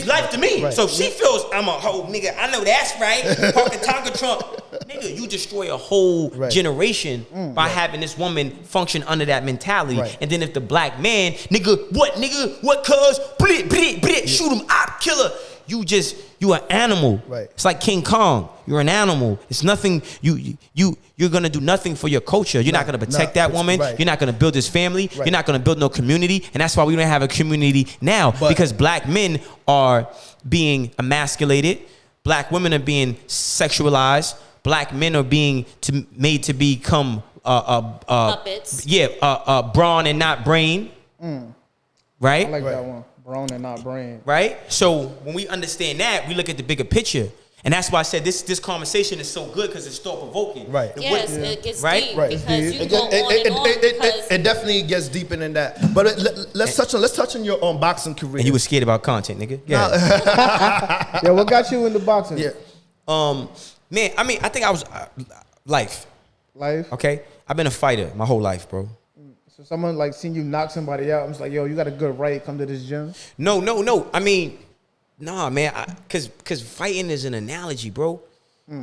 Speaker 10: life to me.
Speaker 11: Right.
Speaker 10: So she feels I'm a hoe, nigga. I know that's right. Parking Tonka trunk. Nigga, you destroy a whole generation by having this woman function under that mentality.
Speaker 11: Right.
Speaker 10: And then if the black man, nigga, what cuz, shoot him, op, killer. You an animal.
Speaker 11: Right.
Speaker 10: It's like King Kong. You're an animal. It's nothing. You're gonna do nothing for your culture. You're not gonna protect that woman.
Speaker 11: Right.
Speaker 10: You're not gonna build this family. You're not gonna build no community. And that's why we don't have a community now, because black men are being emasculated. Black women are being sexualized. Black men are being made to become
Speaker 12: puppets.
Speaker 10: brawn and not brain. Right.
Speaker 9: I like that one. Brawn and not brain.
Speaker 10: Right? So when we understand that, we look at the bigger picture. And that's why I said this conversation is so good because it's thought-provoking.
Speaker 11: Right.
Speaker 12: Yes, it gets
Speaker 10: right?
Speaker 12: deep
Speaker 11: Right.
Speaker 12: because you go on and on because
Speaker 11: it definitely gets deeper than that. But let's touch on your boxing career.
Speaker 10: And you were scared about content, nigga. Yeah.
Speaker 9: Yeah, what got you into boxing?
Speaker 11: Yeah.
Speaker 10: Man, I mean, I think I was life.
Speaker 9: Life?
Speaker 10: Okay? I've been a fighter my whole life, bro.
Speaker 9: So someone like seen you knock somebody out, I'm just like, yo, you got a good right, come to this gym?
Speaker 10: No. I mean, nah, man, cause fighting is an analogy, bro.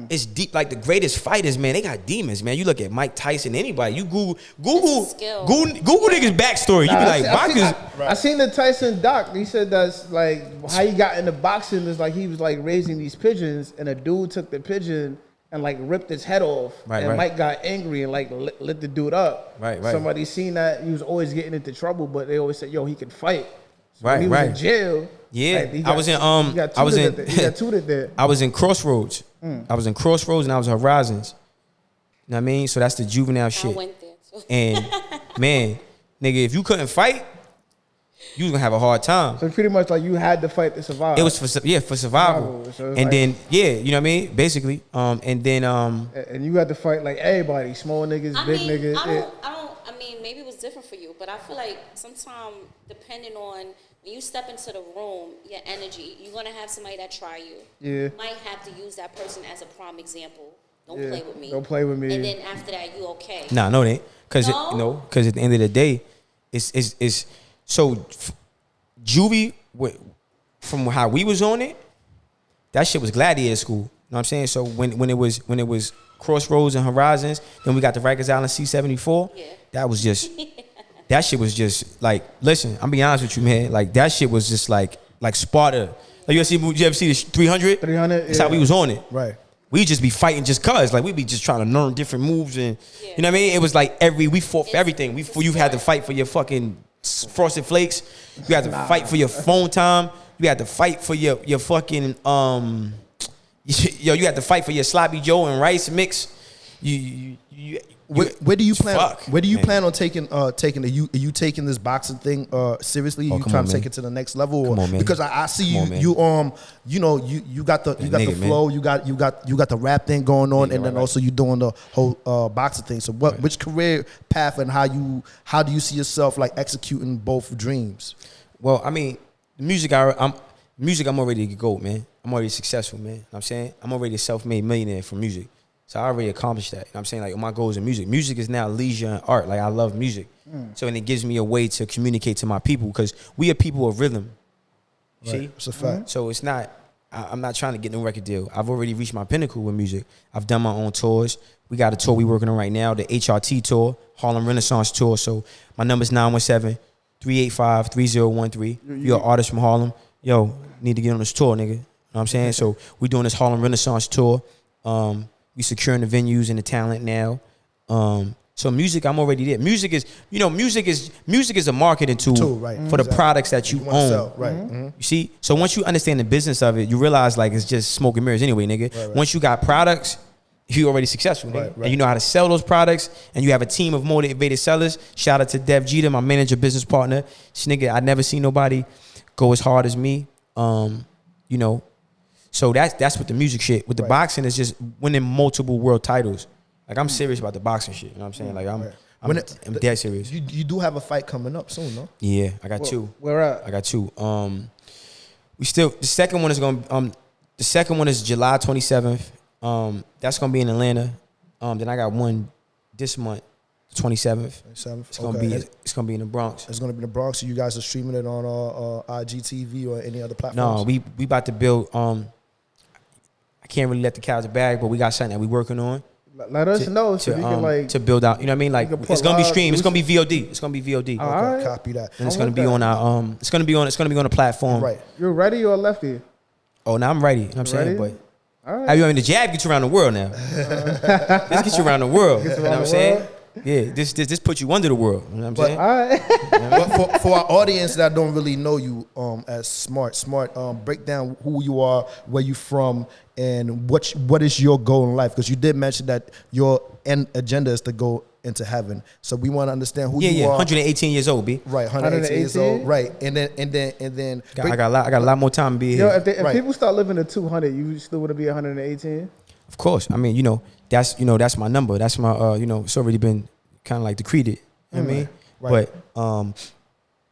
Speaker 10: It's deep. Like the greatest fighters, man, they got demons, man. You look at Mike Tyson, anybody. You Google niggas backstory. You be like, boxers.
Speaker 9: I seen the Tyson doc. He said that's like how he got into boxing is like he was like raising these pigeons, and a dude took the pigeon and like ripped his head off. And Mike got angry and like lit the dude up.
Speaker 10: Right.
Speaker 9: Somebody seen that. He was always getting into trouble, but they always said, yo, he could fight. So when he was in jail.
Speaker 10: Yeah,
Speaker 9: like,
Speaker 10: I was
Speaker 9: tutored there.
Speaker 10: I was in Crossroads. I was in Crossroads and I was Horizons. You know what I mean? So that's the juvenile shit.
Speaker 12: I went there too.
Speaker 10: And man, nigga, if you couldn't fight, you was gonna have a hard time.
Speaker 9: So pretty much like you had to fight to survive.
Speaker 10: It was for survival.
Speaker 9: So
Speaker 10: and
Speaker 9: like,
Speaker 10: then you know what I mean? Basically, and then
Speaker 9: and you had to fight like everybody, small niggas, big niggas.
Speaker 12: I mean, maybe it was different for you, but I feel like sometimes depending on when you step into the room, your energy, you're gonna have somebody that try you.
Speaker 9: Yeah.
Speaker 12: You might have to use that person as a prime example. Don't play with me.
Speaker 9: Don't play with me.
Speaker 12: And then after that, you okay?
Speaker 10: Nah, no, they ain't. Cause because at the end of the day, it's so juvie from how we was on it. That shit was gladiator school. You know what I'm saying? So when it was Crossroads and Horizons, then we got the Rikers Island C-74.
Speaker 12: Yeah.
Speaker 10: That was just that shit was just like, listen, I'm being honest with you, man. Like that shit was just like Sparta. Like you ever see the 300?
Speaker 9: 300.
Speaker 10: That's how we was on it.
Speaker 11: Right.
Speaker 10: We just be fighting just cause. Like we be just trying to learn different moves and you know what I mean? It was like we fought for everything. You had to fight for your fucking Frosted Flakes. You had to fight for your phone time. You had to fight for your fucking you had to fight for your sloppy Joe and rice mix.
Speaker 11: Where do you plan? Where do you
Speaker 10: man.
Speaker 11: plan on taking taking? Are you taking this boxing thing seriously? You trying to take it to the next level?
Speaker 10: Come on, man.
Speaker 11: Because I see you you got the
Speaker 10: nigga,
Speaker 11: flow, you got the rap thing going on, and then
Speaker 10: right.
Speaker 11: also you doing the whole boxing thing. So which career path and how do you see yourself like executing both dreams?
Speaker 10: Well, I mean, music I'm already a GOAT, man. I'm already successful, man. You know what I'm saying? I'm already a self-made millionaire from music. So I already accomplished that. You know what I'm saying? Like my goals in music. Music is now leisure and art. Like I love music. So and it gives me a way to communicate to my people because we are people of rhythm. See?
Speaker 11: It's a fact.
Speaker 10: So it's not, I'm not trying to get no record deal. I've already reached my pinnacle with music. I've done my own tours. We got a tour we working on right now, the HRT tour, Harlem Renaissance tour. So my number's 917-385-3013. You're an artist from Harlem. Yo, need to get on this tour, nigga. You know what I'm saying? So we doing this Harlem Renaissance tour. We securing the venues and the talent now. So music, I'm already there. Music is a marketing tool
Speaker 11: right.
Speaker 10: for the products that you own.
Speaker 11: Sell, right. Mm-hmm.
Speaker 10: You see? So once you understand the business of it, you realize like it's just smoke and mirrors anyway, nigga.
Speaker 11: Right.
Speaker 10: Once you got products, you're already successful, nigga.
Speaker 11: Right.
Speaker 10: And you know how to sell those products, and you have a team of motivated sellers. Shout out to Dev Jeter, my manager, business partner. This nigga, I never seen nobody go as hard as me. So that's with the music shit. With the boxing, it's just winning multiple world titles. Like I'm serious about the boxing shit. You know what I'm saying? Like I'm dead serious.
Speaker 11: You do have a fight coming up soon, no?
Speaker 10: Yeah, I got two.
Speaker 9: Where at?
Speaker 10: I got two. The second one is July 27th. That's gonna be in Atlanta. Then I got one this month, 27th. It's gonna be in the Bronx.
Speaker 11: It's gonna be in the Bronx. So you guys are streaming it on IGTV or any other platforms?
Speaker 10: No, we about to build. I can't really let the cows bag, but we got something that we working on.
Speaker 9: Let us know so we can like
Speaker 10: to build out. You know what I mean? Like it's gonna be streamed. It's gonna be VOD. It's gonna be VOD.
Speaker 9: All right.
Speaker 11: Copy that.
Speaker 10: And it's gonna be on our It's gonna be on a platform.
Speaker 11: Right.
Speaker 9: You're ready or lefty?
Speaker 10: Oh, now I'm ready. You know what I'm saying?
Speaker 9: Ready?
Speaker 10: But
Speaker 9: All right.
Speaker 10: I mean, the jab gets you around the world now. This gets you around the world. You know what I'm saying? Yeah, this puts you under the world. You know what I'm saying?
Speaker 9: All right.
Speaker 11: But for our audience that don't really know you as Smart, break down who you are, where you from, and what is your goal in life? Because you did mention that your end agenda is to go into heaven. So we want to understand who you are.
Speaker 10: 118 years old, B.
Speaker 11: Right, 118 years old. Right, and then.
Speaker 10: I got a lot more time to be here.
Speaker 9: If people start living to 200, you still want to be 118?
Speaker 10: Of course. I mean, that's my number. That's my it's already been kind of like decreed. You know what I mean?
Speaker 11: Right.
Speaker 10: But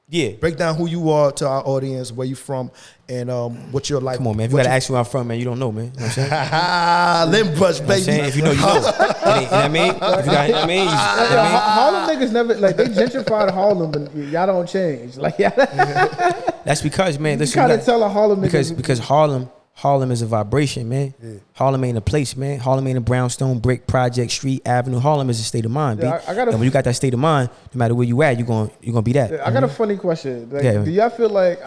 Speaker 10: yeah.
Speaker 11: Break down who you are to our audience, where you from, and what's your life.
Speaker 10: Come on, man. If you gotta ask me where I'm from, man, you don't know, man. You know what I'm saying?
Speaker 11: Limb brush, baby.
Speaker 10: If you know, you know. You know what I mean? If you got, you know what I mean?
Speaker 9: Harlem niggas never like they gentrified Harlem, but y'all don't change. Like
Speaker 10: That's because, man. Listen,
Speaker 9: you gotta tell a Harlem niggas
Speaker 10: because Harlem is a vibration, man. Yeah. Harlem ain't a place, man. Harlem ain't a brownstone, brick, project, street, avenue. Harlem is a state of mind,
Speaker 9: yeah,
Speaker 10: and when you got that state of mind, no matter where you at, you're gonna be that.
Speaker 9: Yeah, I got a funny question. Like, do y'all feel like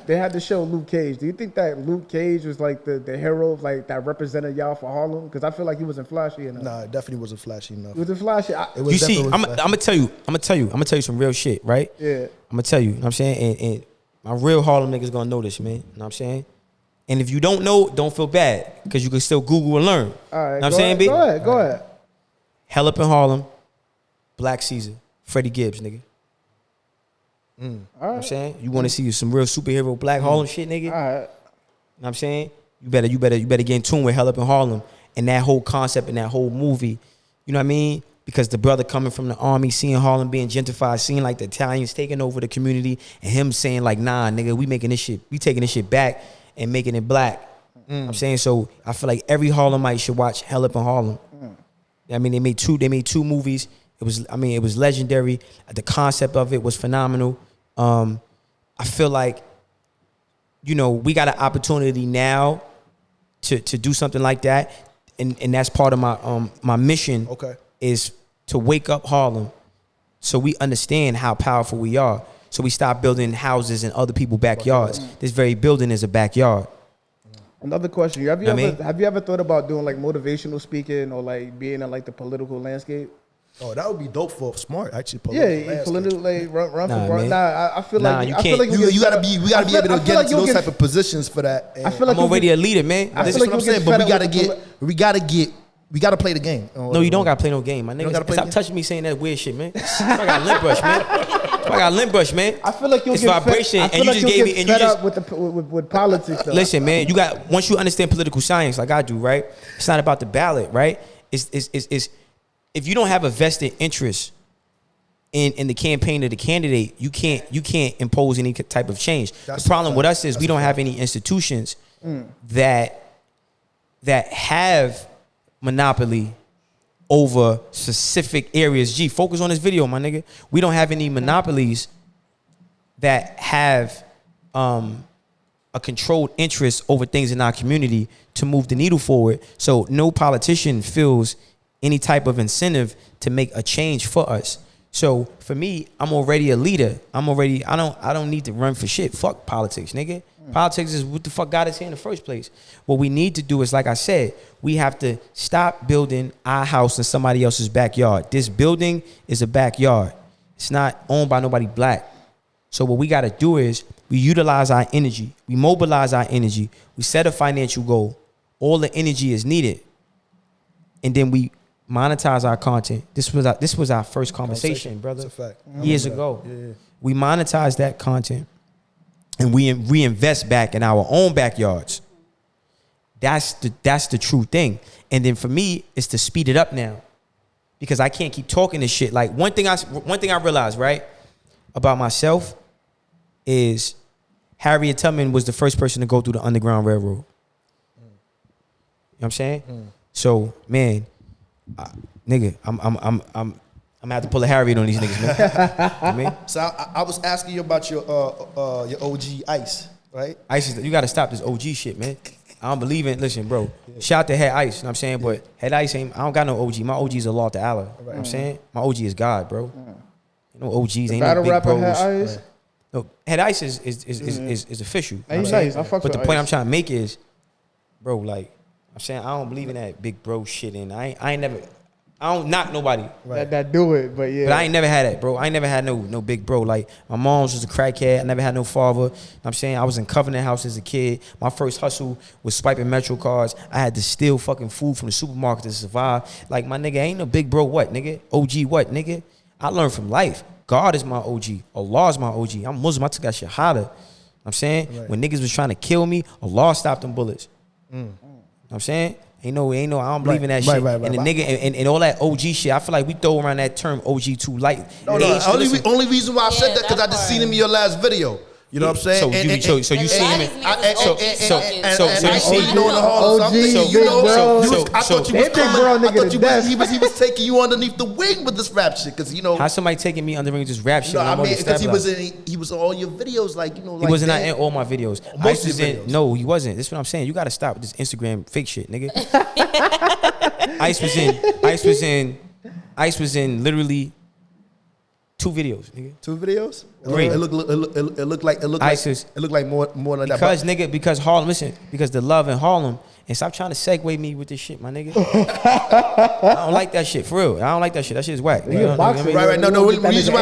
Speaker 9: they had to show Luke Cage? Do you think that Luke Cage was like the hero, like that represented y'all for Harlem? Because I feel like he wasn't flashy enough.
Speaker 11: Nah, it definitely wasn't flashy enough.
Speaker 9: It wasn't flashy.
Speaker 10: You see, I'm gonna tell you some real shit, right?
Speaker 9: Yeah.
Speaker 10: I'm gonna tell you. You know what I'm saying, and my real Harlem niggas gonna know this, man. You know what I'm saying? And if you don't know, don't feel bad, because you can still Google and learn.
Speaker 9: All right,
Speaker 10: know what I'm saying, B?
Speaker 9: Go ahead.
Speaker 10: Hell Up in Harlem, Black Caesar, Freddie Gibbs, nigga.
Speaker 9: All right.
Speaker 10: You know what I'm saying? You want to see some real superhero Black Harlem shit, nigga?
Speaker 9: All right.
Speaker 10: You know what I'm saying? You better get in tune with Hell Up in Harlem and that whole concept and that whole movie. You know what I mean? Because the brother coming from the army, seeing Harlem being gentrified, seeing like the Italians taking over the community, and him saying like, nah, nigga, we taking this shit back and making it black. You know what I'm saying? So I feel like every Harlemite should watch Hell Up in Harlem. I mean, they made two movies. It was legendary. The concept of it was phenomenal. I feel like, we got an opportunity now to do something like that. And that's part of my mission.
Speaker 11: Okay.
Speaker 10: Is to wake up Harlem So we understand how powerful we are. So we stop building houses in other people's backyards. This very building is a backyard.
Speaker 9: Another question: Have you ever thought about doing like motivational speaking or like being in like the political landscape?
Speaker 11: Oh, that would be dope for Smart, actually.
Speaker 9: Political, like run for
Speaker 10: man.
Speaker 9: I feel like
Speaker 10: you
Speaker 9: I
Speaker 10: can't.
Speaker 9: feel like
Speaker 11: You gotta be able to get into those type of positions for that.
Speaker 9: I feel like
Speaker 10: I'm already a leader, man.
Speaker 11: That's what I'm saying. But we gotta play the game.
Speaker 10: No, you don't gotta play no game, my nigga. Stop touching me saying that weird shit, man. I got lint brush, man. I got lint brush, man.
Speaker 9: I feel like you'll
Speaker 10: it's
Speaker 9: get
Speaker 10: vibration,
Speaker 9: fed,
Speaker 10: and you just gave me. And you just
Speaker 9: with politics. Though.
Speaker 10: Listen, man. You got once you understand political science, like I do, right? It's not about the ballot, right? It's if you don't have a vested interest in the campaign of the candidate, you can't impose any type of change. The problem with us is we don't have any institutions that have monopoly over specific areas. Focus on this video, my nigga. We don't have any monopolies that have a controlled interest over things in our community to move the needle forward. So no politician feels any type of incentive to make a change for us. So for me, I'm already a leader. I don't need to run for shit. Fuck politics, nigga. Politics is what the fuck got us here in the first place. What we need to do is, like I said, we have to stop building our house in somebody else's backyard. This building is a backyard. It's not owned by nobody black. So what we got to do is we utilize our energy. We mobilize our energy. We set a financial goal. All the energy is needed. And then we monetize our content. This was our first conversation, brother.
Speaker 11: That's a fact.
Speaker 10: Years ago. Yeah. We monetize that content and we reinvest back in our own backyards. That's the true thing. And then for me, it's to speed it up now. Because I can't keep talking this shit. Like one thing I realized, right, about myself is Harriet Tubman was the first person to go through the Underground Railroad. You know what I'm saying? So, man, nigga, I'm gonna have to pull a Harriet on these niggas, man. You know what I mean?
Speaker 11: So I was asking you about your OG Ice, right?
Speaker 10: Ice is, you gotta stop this OG shit, man. I don't believe in. Listen, bro. Shout out to Head Ice. You know what I'm saying? But Head Ice ain't. I don't got no OG. My OG is Allah to Allah. You know what I'm saying? My OG is God, bro. Ain't no OGs. Ain't no big bros.
Speaker 9: Head Ice?
Speaker 10: No, Head Ice is official.
Speaker 9: Hey, nice.
Speaker 10: But the point I'm trying to make is, bro, like I'm saying, I don't believe in that big bro shit, and I ain't never. I don't knock nobody
Speaker 9: that do it, but yeah.
Speaker 10: But I ain't never had that, bro. I ain't never had no big bro. Like my mom's was a crackhead. I never had no father. You know what I'm saying? I was in Covenant House as a kid. My first hustle was swiping Metro cards. I had to steal fucking food from the supermarket to survive. Like my nigga ain't no big bro. What nigga? OG what nigga? I learned from life. God is my OG. Allah is my OG. I'm Muslim. I took that shit harder. You know what I'm saying? When niggas was trying to kill me, Allah stopped them bullets. You know what I'm saying? Ain't no, I don't believe in that shit. And the nigga and all that OG shit, I feel like we throw around that term OG too light.
Speaker 11: No, only reason why I said that because I just seen him in your last video. You know what I'm saying?
Speaker 10: So you see him. So you see
Speaker 11: him in the Hall of something. I thought you was coming. I thought he was taking you underneath the wing with this rap shit, because you know.
Speaker 10: How somebody taking me under the wing with this rap shit?
Speaker 11: No, I mean because he was in all your videos, like you know.
Speaker 10: He wasn't in all my videos. Ice was in. No, he wasn't. That's what I'm saying. You got to stop with this Instagram fake shit, nigga. Ice was in literally 2 videos, nigga.
Speaker 11: 2 videos?
Speaker 10: Great.
Speaker 11: It looked like more than that.
Speaker 10: Because Harlem, listen, because the love in Harlem, and stop trying to segue me with this shit, my nigga. I don't like that shit, for real. I don't like that shit. That shit is whack.
Speaker 11: Right. No, the reason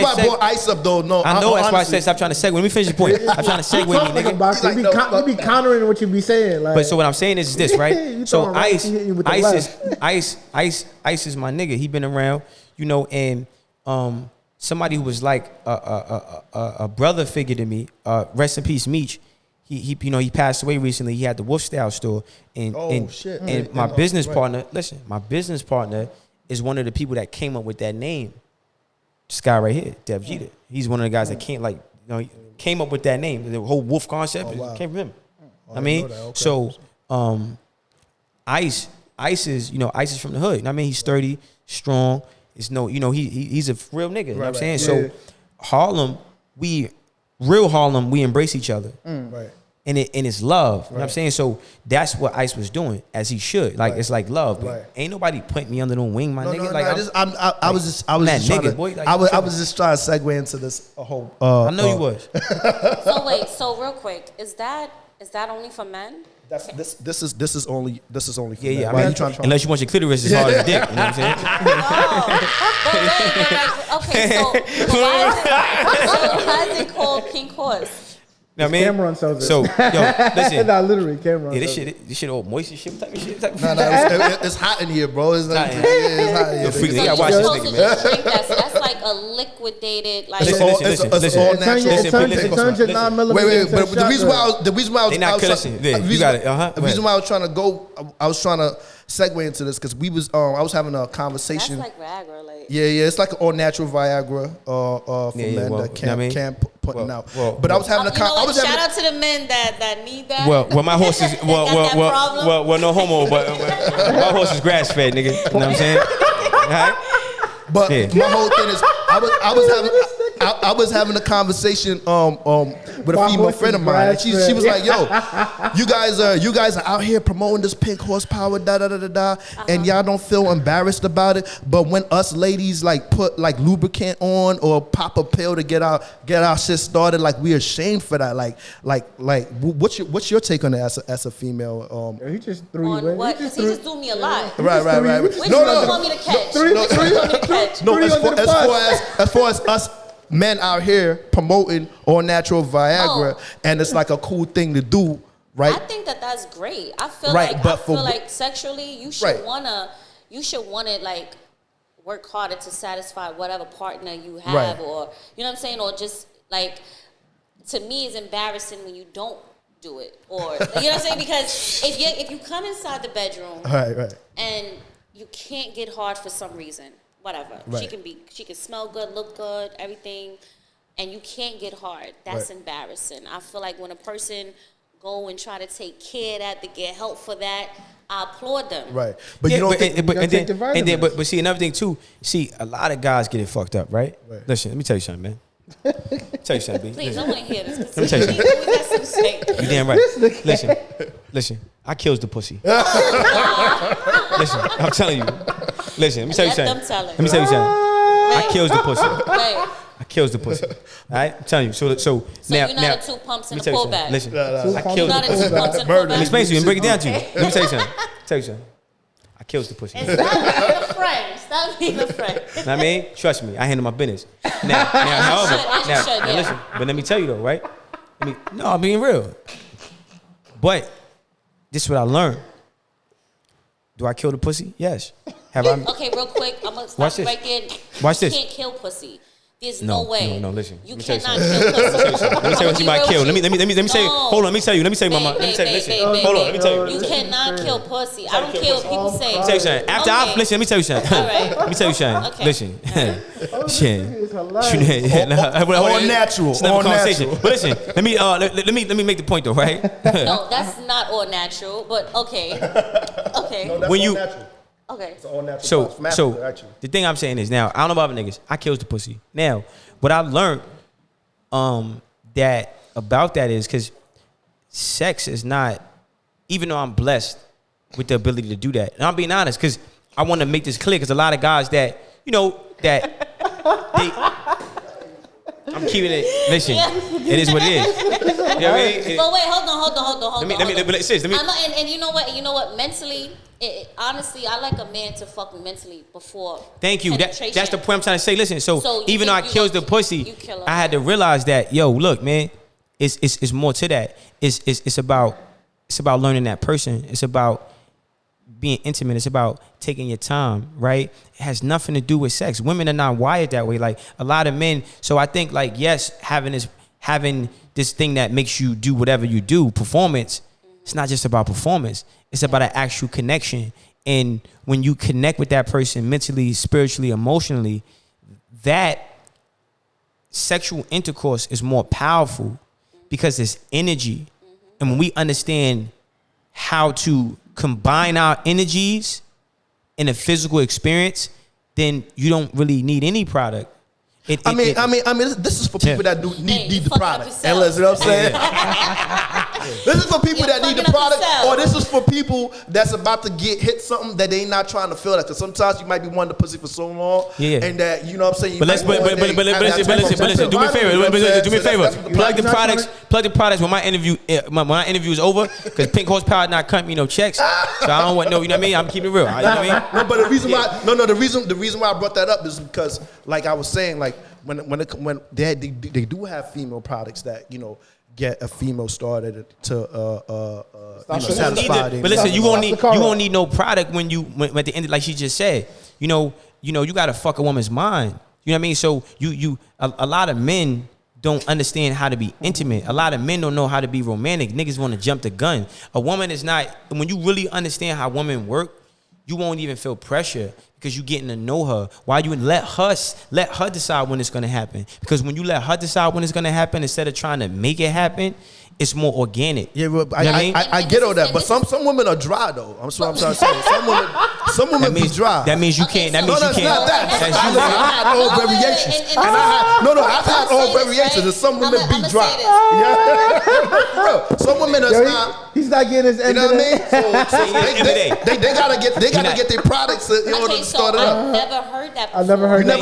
Speaker 11: why I brought Ice up though, no.
Speaker 10: I know that's why I said stop trying to segue. Let me finish the point. I'm trying to segue me, nigga.
Speaker 9: You be countering what you be saying. Like,
Speaker 10: but so what I'm saying is this, right? So Ice is my nigga. He been around, you know, and somebody who was like a brother figure to me. Rest in peace, Meech. He you know, he passed away recently. He had the Wolf Style store, and my business partner. Listen, my business partner is one of the people that came up with that name. This guy right here, Dev Jeter. He's one of the guys that came came up with that name. The whole Wolf concept came from him. I mean, so Ice is, you know, Ice is from the hood. I mean, he's sturdy, strong. It's no, you know, he's a real nigga. You know what I'm saying? So Harlem, real Harlem, we embrace each other.
Speaker 11: Right.
Speaker 10: And it's love. You know what I'm saying? So that's what Ice was doing, as he should. Like it's like love. But ain't nobody putting me under the wing, my nigga. Like
Speaker 11: I was just trying to segue into this whole.
Speaker 10: I know you was.
Speaker 12: So wait, so real quick, is that only for men?
Speaker 11: This is only for
Speaker 10: yeah.
Speaker 11: men.
Speaker 10: I mean, unless you want your clitoris as hard as a dick, you know what I'm saying?
Speaker 12: Why is it called Pink Horse?
Speaker 10: You know what I mean?
Speaker 9: Camron sells it.
Speaker 10: So, yo, listen.
Speaker 9: Nah, literally, Camron.
Speaker 10: Yeah, this shit all moist and shit. What type of shit?
Speaker 11: It's hot in here, bro. It's like, it's hot in here.
Speaker 10: Freak, you gotta watch this nigga, man.
Speaker 12: That's like a liquidated, like.
Speaker 10: Listen.
Speaker 9: It turns your 9mm.
Speaker 11: Wait, but the reason why I was
Speaker 10: they not listen. You got it.
Speaker 11: The reason why I was trying to segue into this because I was having a conversation.
Speaker 12: That's like Viagra, like.
Speaker 11: Yeah, it's like an all natural Viagra for men that can't putting out. But I was having a
Speaker 12: shout out to the men that need that.
Speaker 10: Well, my horse is well, no homo, but my horse is grass fed, nigga. You know what I'm saying? All right?
Speaker 11: But my whole thing is, I was having a conversation with a female friend of mine, and she was like, "Yo, you guys are out here promoting this pink horsepower, and y'all don't feel embarrassed about it. But when us ladies like put like lubricant on or pop a pill to get our shit started, like we ashamed for that. Like what's your take on it as a female?
Speaker 9: He just threw
Speaker 12: on
Speaker 9: you in.
Speaker 12: what? Because he just threw me a lot.
Speaker 11: Right.
Speaker 12: Which one you want me to catch?
Speaker 11: As far as us men out here promoting all natural Viagra, and it's like a cool thing to do, right?
Speaker 12: I think that's great. I feel like sexually you should wanna like work harder to satisfy whatever partner you have, or you know what I'm saying, or just like, to me it's embarrassing when you don't do it, or you know what I'm saying, because if you come inside the bedroom and you can't get hard for some reason, whatever. Right. She can smell good, look good, everything, and you can't get hard. That's embarrassing. I feel like when a person go and try to take care of that, to get help for that, I applaud them.
Speaker 11: Right. But you don't
Speaker 10: but see, another thing too, see, a lot of guys get it fucked up, right? Listen, let me tell you something, man. Tell you something, B.
Speaker 12: Please, I want to hear this.
Speaker 10: Let me tell you something.
Speaker 12: We got some to say.
Speaker 10: You damn right. Listen. I kills the pussy. Listen, I'm telling you. Listen, let me tell you something. Let me tell you something. I kills the pussy. I kills the pussy. All right, I'm telling you. So now,
Speaker 12: you're not a two pumps and a pullback.
Speaker 10: Listen, I kills the pussy. Let me explain to you and break it down to you. Let me tell you something. I kills the pussy.
Speaker 12: And stop being a friend.
Speaker 10: Know what I mean? Trust me, I handle my business. Now, listen. But let me tell you though, right? I'm being real. But this is what I learned. Do I kill the pussy? Yes.
Speaker 12: Okay, real quick. I'm gonna stop right there.
Speaker 10: Watch this.
Speaker 12: You can't kill pussy. There's no way.
Speaker 10: No, listen.
Speaker 12: You cannot kill pussy.
Speaker 10: Let me tell you what you might kill. Let me say. Hold on. Let me tell you, mama. Let me tell you. Listen. Hold on. Let me tell you.
Speaker 12: You cannot kill pussy. I don't care what people say.
Speaker 10: Let me tell you something. After I listen, let me tell you something.
Speaker 12: All right.
Speaker 10: Let me tell you something.
Speaker 12: Okay.
Speaker 10: Listen. Shit.
Speaker 11: All natural.
Speaker 10: It's never a conversation. But listen. Let me make the point though, right?
Speaker 12: No, that's not all natural. But okay.
Speaker 11: No, when you. Natural.
Speaker 12: Okay.
Speaker 11: It's all natural.
Speaker 10: So the thing I'm saying is now, I don't know about other niggas. I kills the pussy. Now, what I learned that about that is because sex is not, even though I'm blessed with the ability to do that. And I'm being honest because I want to make this clear because a lot of guys that, I'm keeping it. Listen, it is what it is. You know what I mean?
Speaker 12: But wait, hold on.
Speaker 10: Let me,
Speaker 12: you know what? Mentally, honestly, I like a man to fuck me mentally before.
Speaker 10: Thank you. That's the point I'm trying to say. Listen, so even though I kills the pussy, I had to realize that, look, man, it's more to that. It's about learning that person. It's about being intimate. It's about taking your time, right? It has nothing to do with sex. Women are not wired that way. Like a lot of men. So I think like, yes, having this thing that makes you do whatever you do, performance, it's not just about performance. It's about an actual connection. And when you connect with that person mentally, spiritually, emotionally, that sexual intercourse is more powerful because it's energy. And when we understand how to combine our energies in a physical experience, then you don't really need any product.
Speaker 11: This is for people that do need the product. You know what I'm saying? This is for people that need the product,
Speaker 12: themselves.
Speaker 11: or this is for people that's about to hit something that they not trying to feel that. Because sometimes you might be wanting the pussy for so long, and that you know what I'm saying.
Speaker 10: But listen, do me a favor. Plug the products when my interview is over, because Pink Horsepower not cutting me no checks, so I don't want no. You know what I mean? I'm keeping it real. You know what I mean?
Speaker 11: No, but the reason why the reason why I brought that up is because, like I was saying, like when they do have female products that get a female started to satisfy them.
Speaker 10: But listen, you won't need no product when at the end, like she just said. You gotta fuck a woman's mind. You know what I mean? So a lot of men don't understand how to be intimate. A lot of men don't know how to be romantic. Niggas want to jump the gun. A woman is not. When you really understand how women work, you won't even feel pressure because you're getting to know her. Why you let her decide when it's gonna happen? Because when you let her decide when it's gonna happen, instead of trying to make it happen, it's more organic.
Speaker 11: Yeah, but I get all that, but some women are dry though. I'm trying to say. Some women be dry.
Speaker 10: That means you can't. That means you can't.
Speaker 11: Not that. I've had all variations. I've had all variations, and some women be dry. Yeah, some women are not.
Speaker 9: He's not getting his end.
Speaker 11: You know what I mean? So they gotta get their products in order to start it up.
Speaker 12: I've never heard that before.
Speaker 9: I've never heard that.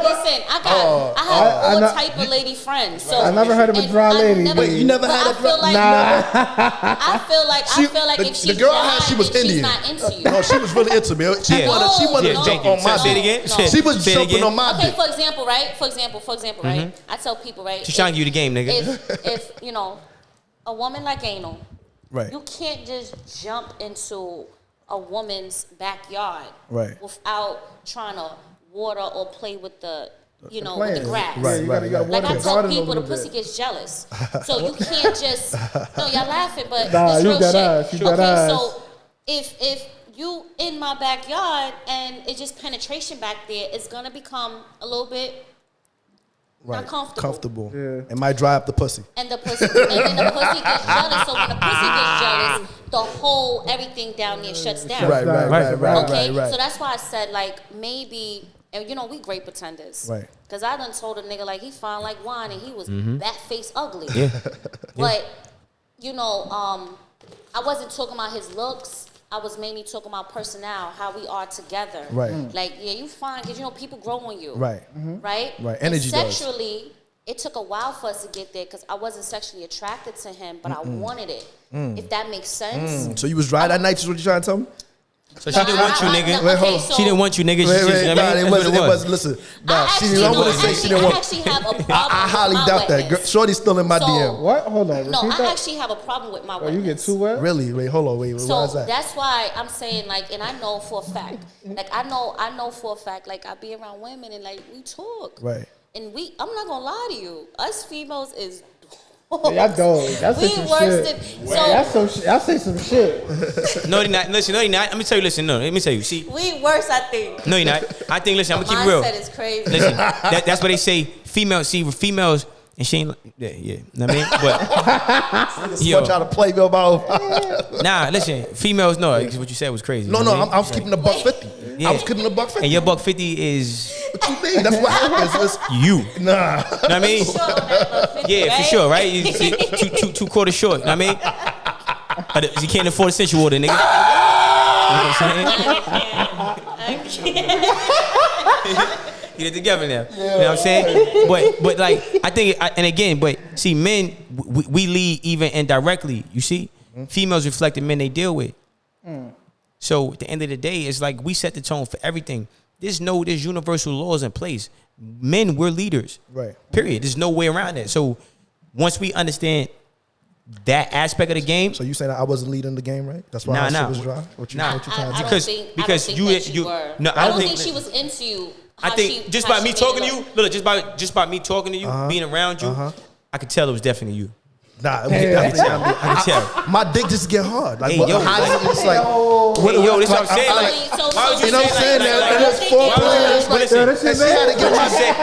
Speaker 12: Listen, I have all type of lady friends. So
Speaker 9: I never heard of a dry lady.
Speaker 11: Wait, you never had a dry?
Speaker 12: I feel like if she's
Speaker 11: the girl
Speaker 12: dry,
Speaker 11: she was
Speaker 12: then
Speaker 11: Indian.
Speaker 12: she's not into you.
Speaker 11: No, she was really into me. She wanted to jump on my dick. She was jumping on my dick.
Speaker 12: Okay, for example, right? I tell people, right?
Speaker 10: She's trying to give you the game, nigga.
Speaker 12: If a woman like anal,
Speaker 11: right?
Speaker 12: You can't just jump into a woman's backyard,
Speaker 11: right?
Speaker 12: Without trying to water or play with the with the grass.
Speaker 11: Right.
Speaker 12: Like I tell people, the pussy gets jealous, so you can't just. No, y'all laughing, but it's real shit. Okay, so if you in my backyard and it's just penetration back there, it's gonna become a little bit not comfortable.
Speaker 11: Yeah. It might dry up the pussy.
Speaker 12: And the pussy gets jealous. So when the pussy gets jealous, the whole everything down there shuts down.
Speaker 11: Right.
Speaker 12: Okay, so that's why I said like maybe. And we great pretenders.
Speaker 11: Right.
Speaker 12: Because I done told a nigga like he fine like wine and he was bat face ugly.
Speaker 10: Yeah.
Speaker 12: But, I wasn't talking about his looks. I was mainly talking about personnel, how we are together.
Speaker 11: Right.
Speaker 12: Like, yeah, you fine because, people grow on you.
Speaker 11: Right.
Speaker 12: Right?
Speaker 11: Right.
Speaker 12: And
Speaker 11: Energy
Speaker 12: sexually, it took a while for us to get there because I wasn't sexually attracted to him, but I wanted it. If that makes sense.
Speaker 11: So you was dry that night, is what you trying to tell me?
Speaker 10: So she didn't want you, nigga.
Speaker 11: Wait, hold on.
Speaker 10: She didn't want you, nigga.
Speaker 11: It wasn't. Listen, she didn't want to say she didn't want.
Speaker 12: I actually have a problem.
Speaker 11: I highly doubt that. Shorty's still in my DM.
Speaker 9: What? Hold on.
Speaker 12: No, I actually have a problem with my wetness.
Speaker 9: You get too wet?
Speaker 11: Really? Wait, hold on. Wait,
Speaker 12: so
Speaker 11: why is that?
Speaker 12: That's why I'm saying like, and I know for a fact, like I know for a fact, like I be around women and like we talk,
Speaker 11: right?
Speaker 12: And I'm not gonna lie to you, us females is.
Speaker 9: Y'all don't. That's some shit. Y'all say some shit.
Speaker 10: No, you're not. Listen, no, you're not. Let me tell you. See,
Speaker 12: we worse, I think.
Speaker 10: No, you're not. I think. Listen, I'm gonna keep it real.
Speaker 12: Mindset is crazy.
Speaker 10: Listen, that's what they say. Females. See, with females, and she ain't. Yeah. You know what I mean? But
Speaker 11: yo, trying to play me about.
Speaker 10: Nah, listen. Females. No, what you said was crazy.
Speaker 11: No, I was keeping the $150. Yeah. I was keeping the $150.
Speaker 10: And your $150 is.
Speaker 11: What you mean? That's what happens.
Speaker 10: You.
Speaker 11: Nah.
Speaker 10: You know what I mean? Yeah, for sure, right? You see, two quarters short. You know what I mean? You can't afford essential water, nigga. You know what I'm saying? I can't. Get it together now. You know what I'm saying? But like, I think, and again, but see, men, we lead even indirectly. You see? Females reflect the men they deal with. So at the end of the day, it's like we set the tone for everything. There's universal laws in place. Men, we're leaders.
Speaker 11: Right.
Speaker 10: Period. There's no way around that. So once we understand that aspect of the game.
Speaker 11: So you saying I wasn't leading the game, right? That's why I was dry? What you trying to do?
Speaker 10: Because you were. No,
Speaker 12: I don't think she was into you.
Speaker 10: I think just by me talking to you, look, just by me talking to you, being around you, I could tell it was definitely you.
Speaker 11: Nah, I can tell. My dick just get hard. Like,
Speaker 10: hey, yo,
Speaker 11: it's like,
Speaker 10: yo, this is what I'm saying.
Speaker 11: Why would you know what I'm saying? That's foreplay.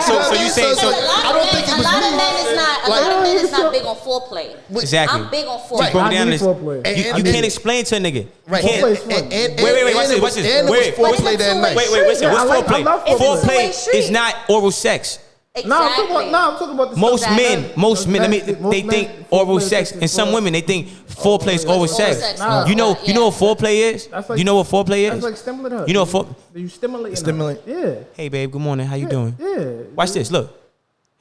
Speaker 10: So you saying so?
Speaker 11: I don't think it was
Speaker 12: a lot of men is not big on foreplay.
Speaker 10: Exactly.
Speaker 12: I'm big on foreplay.
Speaker 10: Broke down this. You can't explain to a nigga.
Speaker 11: Right.
Speaker 10: Wait, watch this. Wait,
Speaker 11: foreplay that night.
Speaker 10: Wait, listen. What's foreplay? Foreplay is not oral sex.
Speaker 12: Exactly.
Speaker 9: I'm talking about the
Speaker 10: Most
Speaker 9: stuff
Speaker 10: men,
Speaker 9: that-
Speaker 10: most men,
Speaker 9: most
Speaker 10: they
Speaker 9: men,
Speaker 10: think
Speaker 9: foreplay
Speaker 10: oral
Speaker 9: is
Speaker 10: sex,
Speaker 9: sex
Speaker 10: and some
Speaker 9: before-
Speaker 10: women they think foreplay is oral sex.
Speaker 12: sex.
Speaker 9: Nah.
Speaker 10: You know what foreplay is?
Speaker 9: That's like-
Speaker 10: You know what foreplay is?
Speaker 9: That's like stimulate her.
Speaker 10: You know what
Speaker 9: You stimulate.
Speaker 11: Stimulate.
Speaker 9: Yeah.
Speaker 10: Hey babe, good morning. How you doing?
Speaker 9: Yeah.
Speaker 10: Watch this. Look.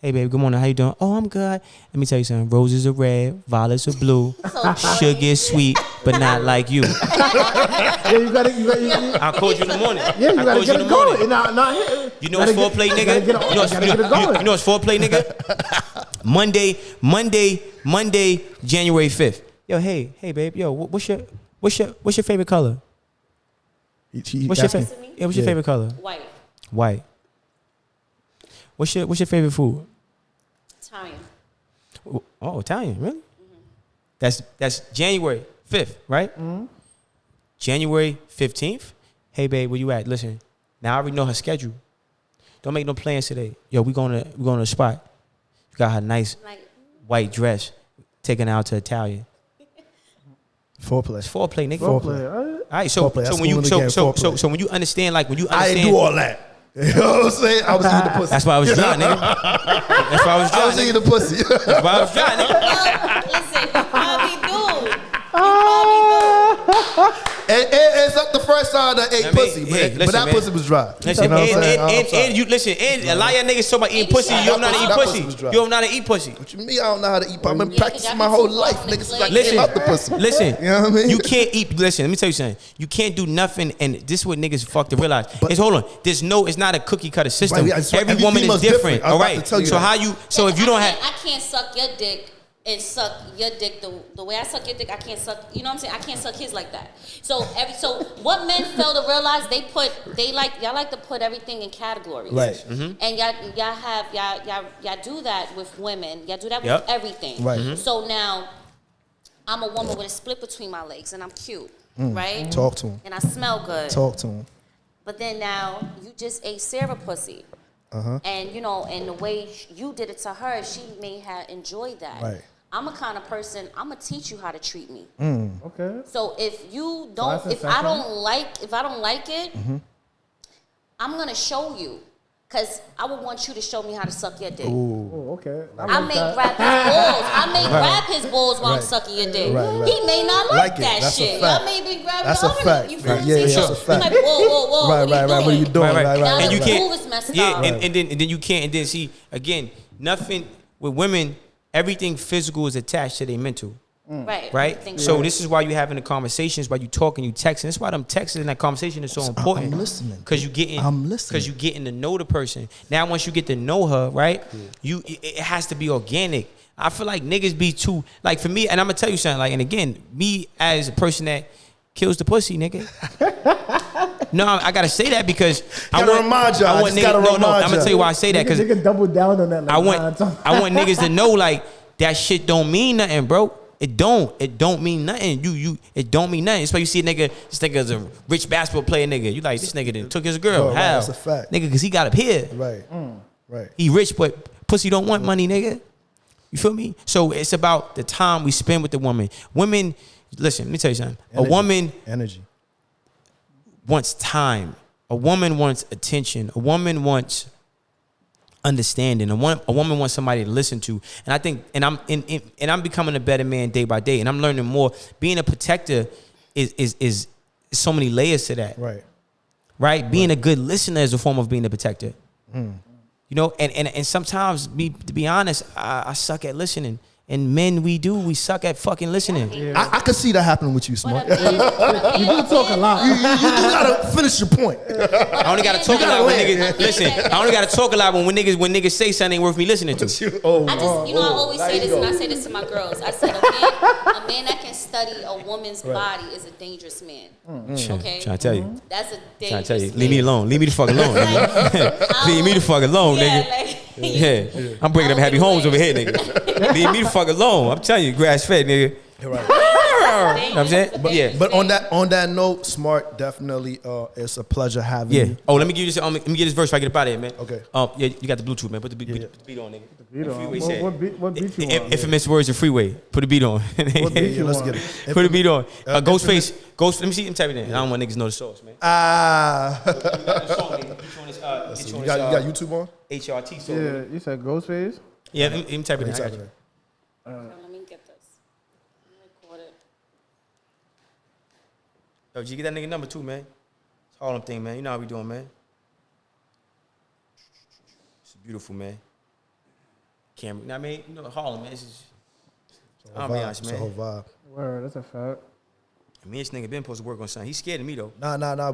Speaker 10: Hey babe, good morning. How you doing? Oh, I'm good. Let me tell you something. Roses are red, violets are blue. Sugar is sweet, but not like you.
Speaker 9: Yeah, you gotta.
Speaker 10: I'll call you in the morning.
Speaker 9: Yeah, you
Speaker 10: I'll
Speaker 9: gotta
Speaker 10: call
Speaker 9: get
Speaker 10: in
Speaker 9: it
Speaker 10: the morning.
Speaker 9: going. Not here.
Speaker 10: You know what's foreplay, nigga? You know what's foreplay, nigga? Monday, January 5th. Yo, hey, babe. Yo, what's your favorite color? What's your favorite color? White. What's your favorite food?
Speaker 12: Italian.
Speaker 10: Oh, Italian, really? Mm-hmm. That's January 5th, right? Mm-hmm. January 15th. Hey, babe, where you at? Listen, now I already know her schedule. Don't make no plans today. Yo, we going to a spot. You got her nice white dress, taking her out to Italian.
Speaker 11: Foreplay.
Speaker 10: It's foreplay, nigga.
Speaker 9: Foreplay.
Speaker 10: All right, so when you understand, like when you understand,
Speaker 11: I didn't do all that. You know what I'm saying? I was eating the pussy.
Speaker 10: That's why I was dry, nigga. That's why I was dry.
Speaker 11: I was eating the pussy.
Speaker 10: That's why I was dry, nigga.
Speaker 12: Listen, you probably do.
Speaker 11: It's not the first time I ate pussy, but that pussy was dry.
Speaker 10: Listen,
Speaker 11: you know what I'm saying?
Speaker 10: and a lot of y'all niggas talking about eating pussy. You don't know how to eat pussy. You don't know how to eat pussy.
Speaker 11: What you mean I don't know how to eat pussy? I've been practicing my whole life, niggas. Since I came out the pussy.
Speaker 10: Listen,
Speaker 11: you know what I mean?
Speaker 10: You can't eat. Listen, let me tell you something. You can't do nothing, and this is what niggas fuck to realize. Hold on. It's not a cookie cutter system.
Speaker 11: Right,
Speaker 10: every woman is different. All right. So if you don't have,
Speaker 12: I can't suck your dick and suck your dick the way I suck your dick. I can't suck. You know what I'm saying? I can't suck his like that. So what men fail to realize, y'all like to put everything in categories.
Speaker 11: Right.
Speaker 12: Mm-hmm. And y'all do that with women. Y'all do that with everything.
Speaker 11: Right. Mm-hmm.
Speaker 12: So now I'm a woman with a split between my legs, and I'm cute, right?
Speaker 11: Talk to him.
Speaker 12: And I smell good.
Speaker 11: Talk to him.
Speaker 12: But then now you just ate Sarah pussy. And and the way you did it to her, she may have enjoyed that.
Speaker 11: Right.
Speaker 12: I'm a kind of person, I'm gonna teach you how to treat me.
Speaker 9: Okay.
Speaker 12: So if you don't, if I don't like it, I'm gonna show you. Cause I would want you to show me how to suck your dick.
Speaker 9: Oh, okay.
Speaker 12: I may grab his balls. I may grab his balls while I'm sucking your dick. He may not like that
Speaker 11: that's
Speaker 12: shit.
Speaker 11: Y'all
Speaker 12: may be grabbing
Speaker 11: that's a fact.
Speaker 12: You feel what I'm
Speaker 11: Yeah,
Speaker 12: saying?
Speaker 11: that's a fact.
Speaker 12: He might be, whoa.
Speaker 11: Right. What are you doing? Right.
Speaker 10: And you can't.
Speaker 12: Move is messed
Speaker 10: Yeah,
Speaker 12: up.
Speaker 10: and then you can't. And then see again, nothing with women. Everything physical is attached to their mental. Right? So this is why you having the conversations, why you talking, you texting. That's why them texting and that conversation is so important.
Speaker 11: I'm listening.
Speaker 10: Because you getting to know the person. Now once you get to know her, right? It has to be organic. I feel like niggas be too, like for me, and I'm gonna tell you something, like, and again, me as a person that kills the pussy, nigga. No, I gotta say that because I want
Speaker 11: remind y'all.
Speaker 10: I'm gonna tell you why I say that because
Speaker 9: Nigga double down on that. Like,
Speaker 10: I want niggas to know like that shit don't mean nothing, bro. It don't mean nothing. It don't mean nothing. It's why you see a nigga, this nigga's a rich basketball player nigga. You like, this nigga done took his girl.
Speaker 11: Bro,
Speaker 10: How?
Speaker 11: That's a fact.
Speaker 10: Nigga, cause he got up here.
Speaker 11: Right.
Speaker 10: He rich, but pussy don't want money, nigga. You feel me? So it's about the time we spend with the woman. Women, listen, let me tell you something. A woman wants time. A woman wants attention. A woman wants understanding. A woman wants somebody to listen to. And I think, and I'm becoming a better man day by day. And I'm learning more. Being a protector is so many layers to that. Right? Being a good listener is a form of being a protector. You know, and sometimes, to be honest, I suck at listening. And men, we suck at fucking listening.
Speaker 11: Yeah. I could see that happening with you, Smart.
Speaker 9: You do talk a lot.
Speaker 11: You gotta finish your point.
Speaker 10: I only gotta talk a lot when niggas listen. I only gotta talk a lot when niggas say something ain't worth me listening to.
Speaker 12: I always say this, and I say this to my girls. I said a man that can study a woman's body is a dangerous man. Okay,
Speaker 10: Trying to tell you.
Speaker 12: That's a dangerous.
Speaker 10: Trying to tell you. Leave me alone. Leave me the fuck alone. Nigga. Leave me the fuck alone, nigga. Yeah, I'm bringing up happy homes over here, nigga. Leave me the fuck alone. I'm telling you, grass fed, nigga.
Speaker 11: You're right.
Speaker 10: You know what I'm saying?
Speaker 11: But on that note, Smart, definitely, it's a pleasure having you.
Speaker 10: Oh, let me give you this. Let me get this verse. Before I get up out of here, man.
Speaker 11: Okay.
Speaker 10: Yeah, you got the Bluetooth, man. Put the beat on, nigga.
Speaker 9: What beat you on?
Speaker 10: Infamous words of Freeway. Put the beat on.
Speaker 9: What beat you
Speaker 11: let's
Speaker 9: on?
Speaker 11: get it.
Speaker 10: Put the beat on. Ghostface. Let me see him type it in. I don't want niggas to know the sauce, man.
Speaker 11: Ah.
Speaker 10: You got the song, nigga. this.
Speaker 11: Let's
Speaker 10: Get
Speaker 11: see.
Speaker 10: you on
Speaker 11: You got
Speaker 10: this.
Speaker 11: YouTube on?
Speaker 10: HRT. So
Speaker 9: Yeah, you said Ghostface?
Speaker 10: yeah, let me type it in. I got you.
Speaker 12: Let me get this. Record it.
Speaker 10: Yo, G, get that nigga number 2, man. It's Harlem thing, man. You know how we doing, man. It's beautiful, man. Camron, you know what I mean? You know, Harlem, man. It's just, I'll be honest, man.
Speaker 11: It's a whole vibe.
Speaker 9: Word, that's a fact.
Speaker 10: Me and this nigga been supposed to work on something. He's scared of me, though.
Speaker 11: Nah.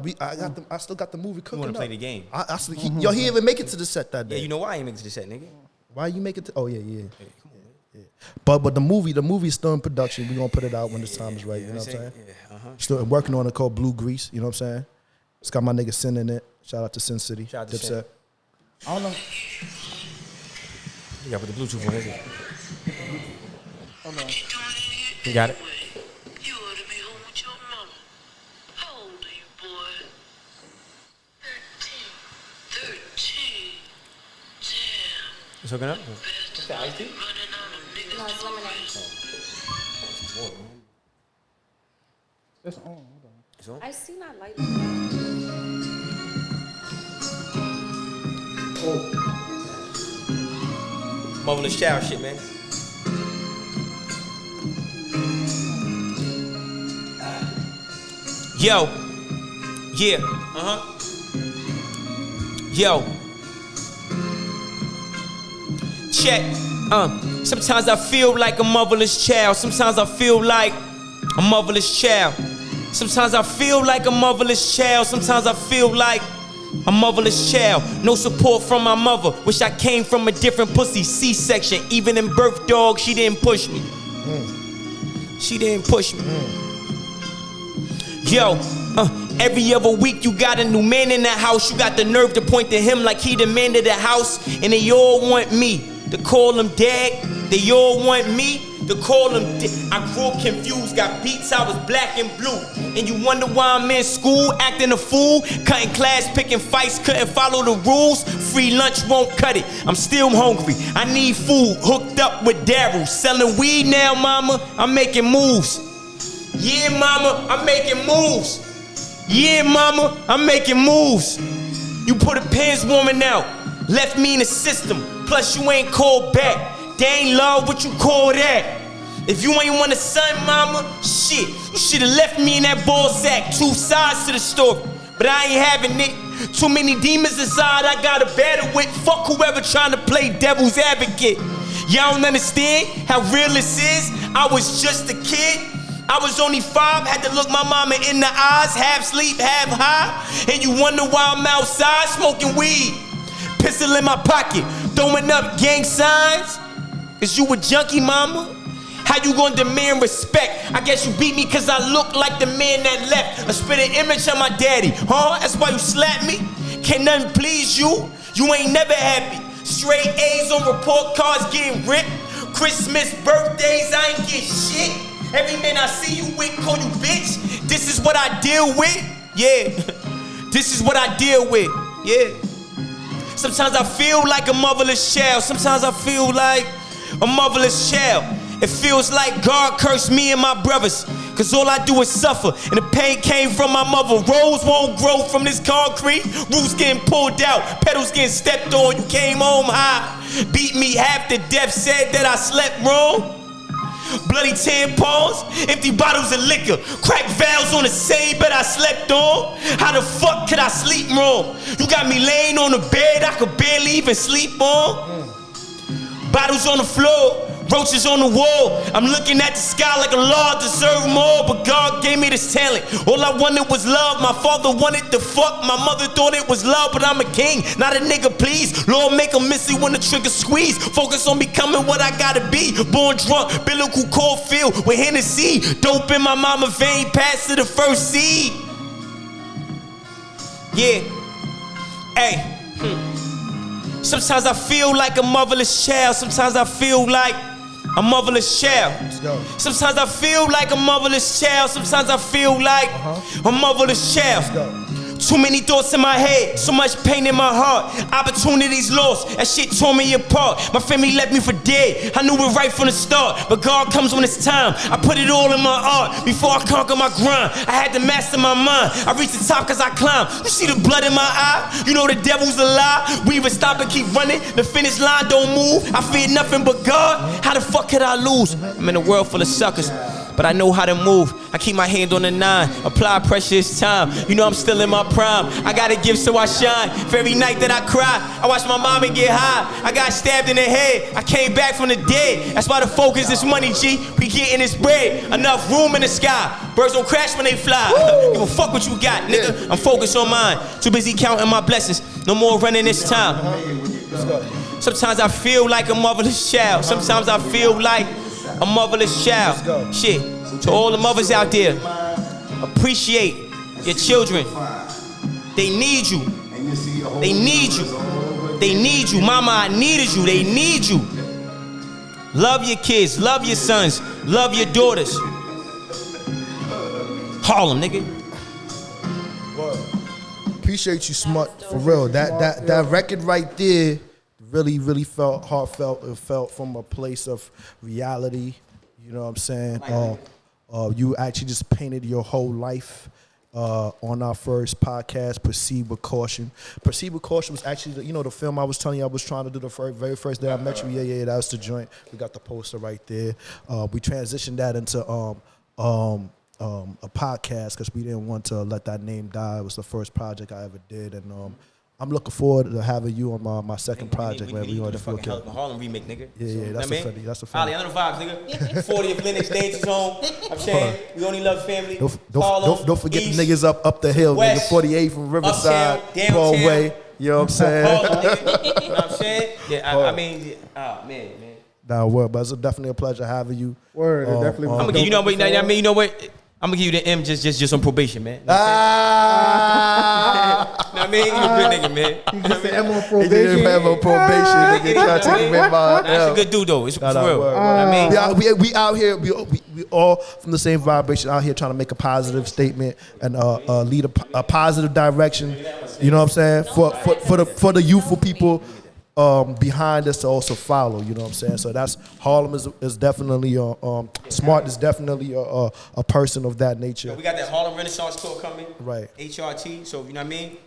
Speaker 11: I still got the movie cooking.
Speaker 10: You want to
Speaker 11: up.
Speaker 10: play the game?
Speaker 11: He didn't even make it to the set that day.
Speaker 10: Yeah, you know why I ain't make it to the set, nigga?
Speaker 11: Why you make it to? Oh yeah.
Speaker 10: Hey, come on, man.
Speaker 11: But the movie's still in production. We gonna put it out when the time is right. You know what I'm saying?
Speaker 10: Yeah,
Speaker 11: Still working on it called Blue Grease. You know what I'm saying? It's got my nigga Sin in it. Shout out to Sin City.
Speaker 10: Shout out to
Speaker 11: Dipset.
Speaker 10: Sin.
Speaker 9: I don't know.
Speaker 10: You got to put the Bluetooth on, is it?
Speaker 9: Hold on.
Speaker 10: You got it?
Speaker 13: You ought to be home with your mama. How old are you, boy? 13. 13. Damn.
Speaker 10: It's hooking up? What's that, iced tea?
Speaker 12: No, it's lemonade.
Speaker 9: It's on. Hold on.
Speaker 10: It's on?
Speaker 12: I see not light.
Speaker 10: Motherless child shit, man. Yo. Yeah. Yo. Check. Sometimes I feel like a motherless child. Sometimes I feel like a motherless child. Sometimes I feel like a motherless child. Sometimes I feel like a motherless child. No support from my mother. Wish I came from a different pussy. C-section. Even in birth, dog, she didn't push me. She didn't push me. Yo, every other week you got a new man in the house. You got the nerve to point to him like he demanded the house. And they all want me to call him dad. They all want me to call him I grew up confused, got beats, I was black and blue. And you wonder why I'm in school, acting a fool. Cutting class, picking fights, couldn't follow the rules. Free lunch won't cut it, I'm still hungry. I need food, hooked up with Daryl. Selling weed now, mama, I'm making moves. Yeah, mama, I'm making moves. Yeah, mama, I'm making moves. You put a pins warming out, left me in the system. Plus you ain't called back. They ain't love what you call that. If you ain't want a son, mama, shit, you should've left me in that ball sack. Two sides to the story, but I ain't having it. Too many demons inside I gotta battle with. Fuck whoever trying to play devil's advocate. Y'all don't understand how real this is. I was just a kid. I was only 5, had to look my mama in the eyes. Half sleep, half high. And you wonder why I'm outside smoking weed. Pistol in my pocket, throwing up gang signs. Is you a junkie, mama? How you gonna demand respect? I guess you beat me cause I look like the man that left. I spit an image on my daddy, huh? That's why you slap me? Can't nothing please you? You ain't never happy. Straight A's on report cards getting ripped. Christmas, birthdays, I ain't get shit. Every man I see you with call you bitch. This is what I deal with, yeah. This is what I deal with, yeah. Sometimes I feel like a motherless child. Sometimes I feel like a motherless child. It feels like God cursed me and my brothers, cause all I do is suffer, and the pain came from my mother. Rose won't grow from this concrete. Roots getting pulled out, pedals getting stepped on. You came home high, beat me half to death, said that I slept wrong. Bloody tampons, empty bottles of liquor, cracked valves on the same bed I slept on. How the fuck could I sleep wrong? You got me laying on the bed I could barely even sleep on. Bottles on the floor, roaches on the wall. I'm looking at the sky like a law deserve more, but God gave me this talent. All I wanted was love. My father wanted to fuck. My mother thought it was love, but I'm a king, not a nigga, please. Lord, make a miss it when the trigger squeeze. Focus on becoming what I gotta be. Born drunk, biblical cold filled with Hennessy. Dope in my mama vein, pass to the first seed. Yeah. Hey. Sometimes I feel like a motherless child. Sometimes I feel like a motherless child. Sometimes I feel like a motherless child. Sometimes I feel like a motherless child. Too many thoughts in my head, so much pain in my heart. Opportunities lost, that shit tore me apart. My family left me for dead, I knew it right from the start. But God comes when it's time, I put it all in my art. Before I conquer my grind, I had to master my mind. I reached the top cause I climbed. You see the blood in my eye? You know the devil's a lie. We even stop and keep running, the finish line don't move. I fear nothing but God, how the fuck could I lose? I'm in a world full of suckers, but I know how to move. I keep my hand on the 9, apply pressure, it's time. You know I'm still in my prime, I gotta give so I shine. For every night that I cry, I watch my mama get high. I got stabbed in the head, I came back from the dead. That's why the focus is money, G. We getting this bread, enough room in the sky. Birds don't crash when they fly. Give a fuck what you got, nigga. I'm focused on mine. Too busy counting my blessings, no more running this time. Sometimes I feel like a motherless child. Sometimes I feel like a motherless child. Shit, to all the mothers out there, appreciate your children. They need you. They need you. They need you. Mama, I needed you. They need you. Love your kids. Love your sons. Love your daughters. Harlem, nigga.
Speaker 11: Appreciate you, Smart, for real. That record right there really felt heartfelt. It felt from a place of reality. You know what I'm saying? You actually just painted your whole life on our first podcast, Proceed with Caution. Proceed with Caution was actually, you know, the film I was telling you I was trying to do the very first day I met you. Yeah, that was the joint. We got the poster right there. We transitioned that into a podcast because we didn't want to let that name die. It was the first project I ever did, and I'm looking forward to having you on my second project, man. We on the fucking
Speaker 10: Harlem remake, nigga.
Speaker 11: Yeah, that's a funny. That's a funny.
Speaker 10: Ollie, I know the vibes, nigga. 40th Linux, Danger Zone. I'm saying we only love family.
Speaker 11: Don't forget East, the niggas up the hill,
Speaker 10: West,
Speaker 11: nigga. 48 from Riverside,
Speaker 10: uptown,
Speaker 11: Broadway. You know what I'm saying?
Speaker 10: Harlem, nigga. You know what I'm saying? Yeah, I mean, man.
Speaker 11: Nah, word, but it's definitely a pleasure having you.
Speaker 9: Word, definitely.
Speaker 10: I'm gonna give you know what I mean. You know what? I'm gonna give you the M just on probation, man. Know what I mean? You a good nigga, man.
Speaker 9: You just say M on probation.
Speaker 11: M on probation, nigga. Try to take him in my.
Speaker 10: That's a good dude though. It's for real. I
Speaker 11: mean, we out here. We all from the same vibration. Out here trying to make a positive statement and lead a positive direction. You know what I'm saying? For the youthful people behind us to also follow. You know what I'm saying? So that's Harlem is definitely Smart is definitely a person of that nature.
Speaker 10: We got that Harlem Renaissance tour coming.
Speaker 11: Right.
Speaker 10: HRT. So you know what I mean?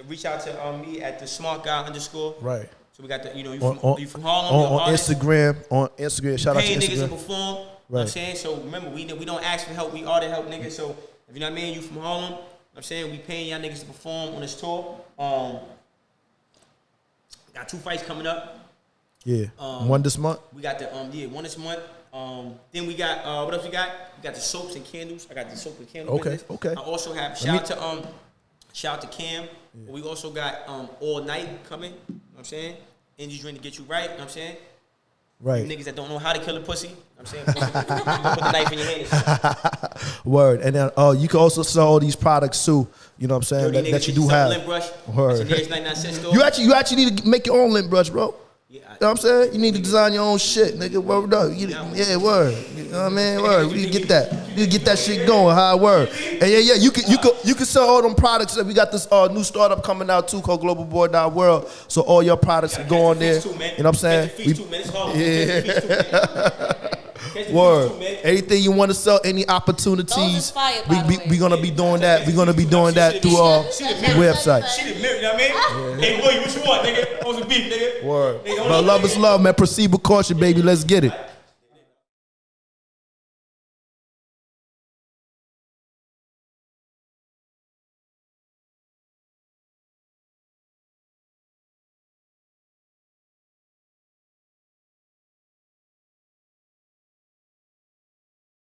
Speaker 10: Reach out to me at the smart guy _.
Speaker 11: Right.
Speaker 10: So we got the you from Harlem
Speaker 11: on Instagram. On Instagram, shout out to Instagram.
Speaker 10: Paying niggas to perform.
Speaker 11: Right.
Speaker 10: You know what I'm saying? So remember, we don't ask for help. We are the help niggas. So if you know what I mean, you from Harlem. You know what I'm saying? We paying y'all niggas to perform on this tour. Got 2 fights coming up.
Speaker 11: Yeah. One this month.
Speaker 10: We got the one this month. Then we got what else we got? We got the soaps and candles. I got the soap and candle business.
Speaker 11: Okay.
Speaker 10: I also have shout out to Cam. Yeah. We also got All Night coming. You know what I'm saying? Energy drink to get you right. You know what I'm saying?
Speaker 11: Right.
Speaker 10: You niggas that don't know how to kill a pussy. You know what I'm saying? Put the knife in your hands.
Speaker 11: Word. And then you can also sell all these products too. You know what I'm saying? That you do have.
Speaker 10: Lint brush.
Speaker 11: Word.
Speaker 10: That's 99 cent store.
Speaker 11: You actually need to make your own lint brush, bro. Yeah, you know what I'm saying? You need to design your own shit, nigga. Word up. Yeah, word. You know what I mean? Word. We need to get that. You need to get that shit going. How it work? And yeah. You can sell all them products. We got this new startup coming out too called globalboy.world. So all your products can go on there. You know what I'm saying? Word. Anything you want to sell, any opportunities, we gonna be doing that. We're gonna be doing that through our website.
Speaker 10: She the mirror, you know what I mean? Hey, Willie, what you want, nigga? On some beef, nigga.
Speaker 11: Word. But love is love, man. Proceed with caution, baby. Let's get it.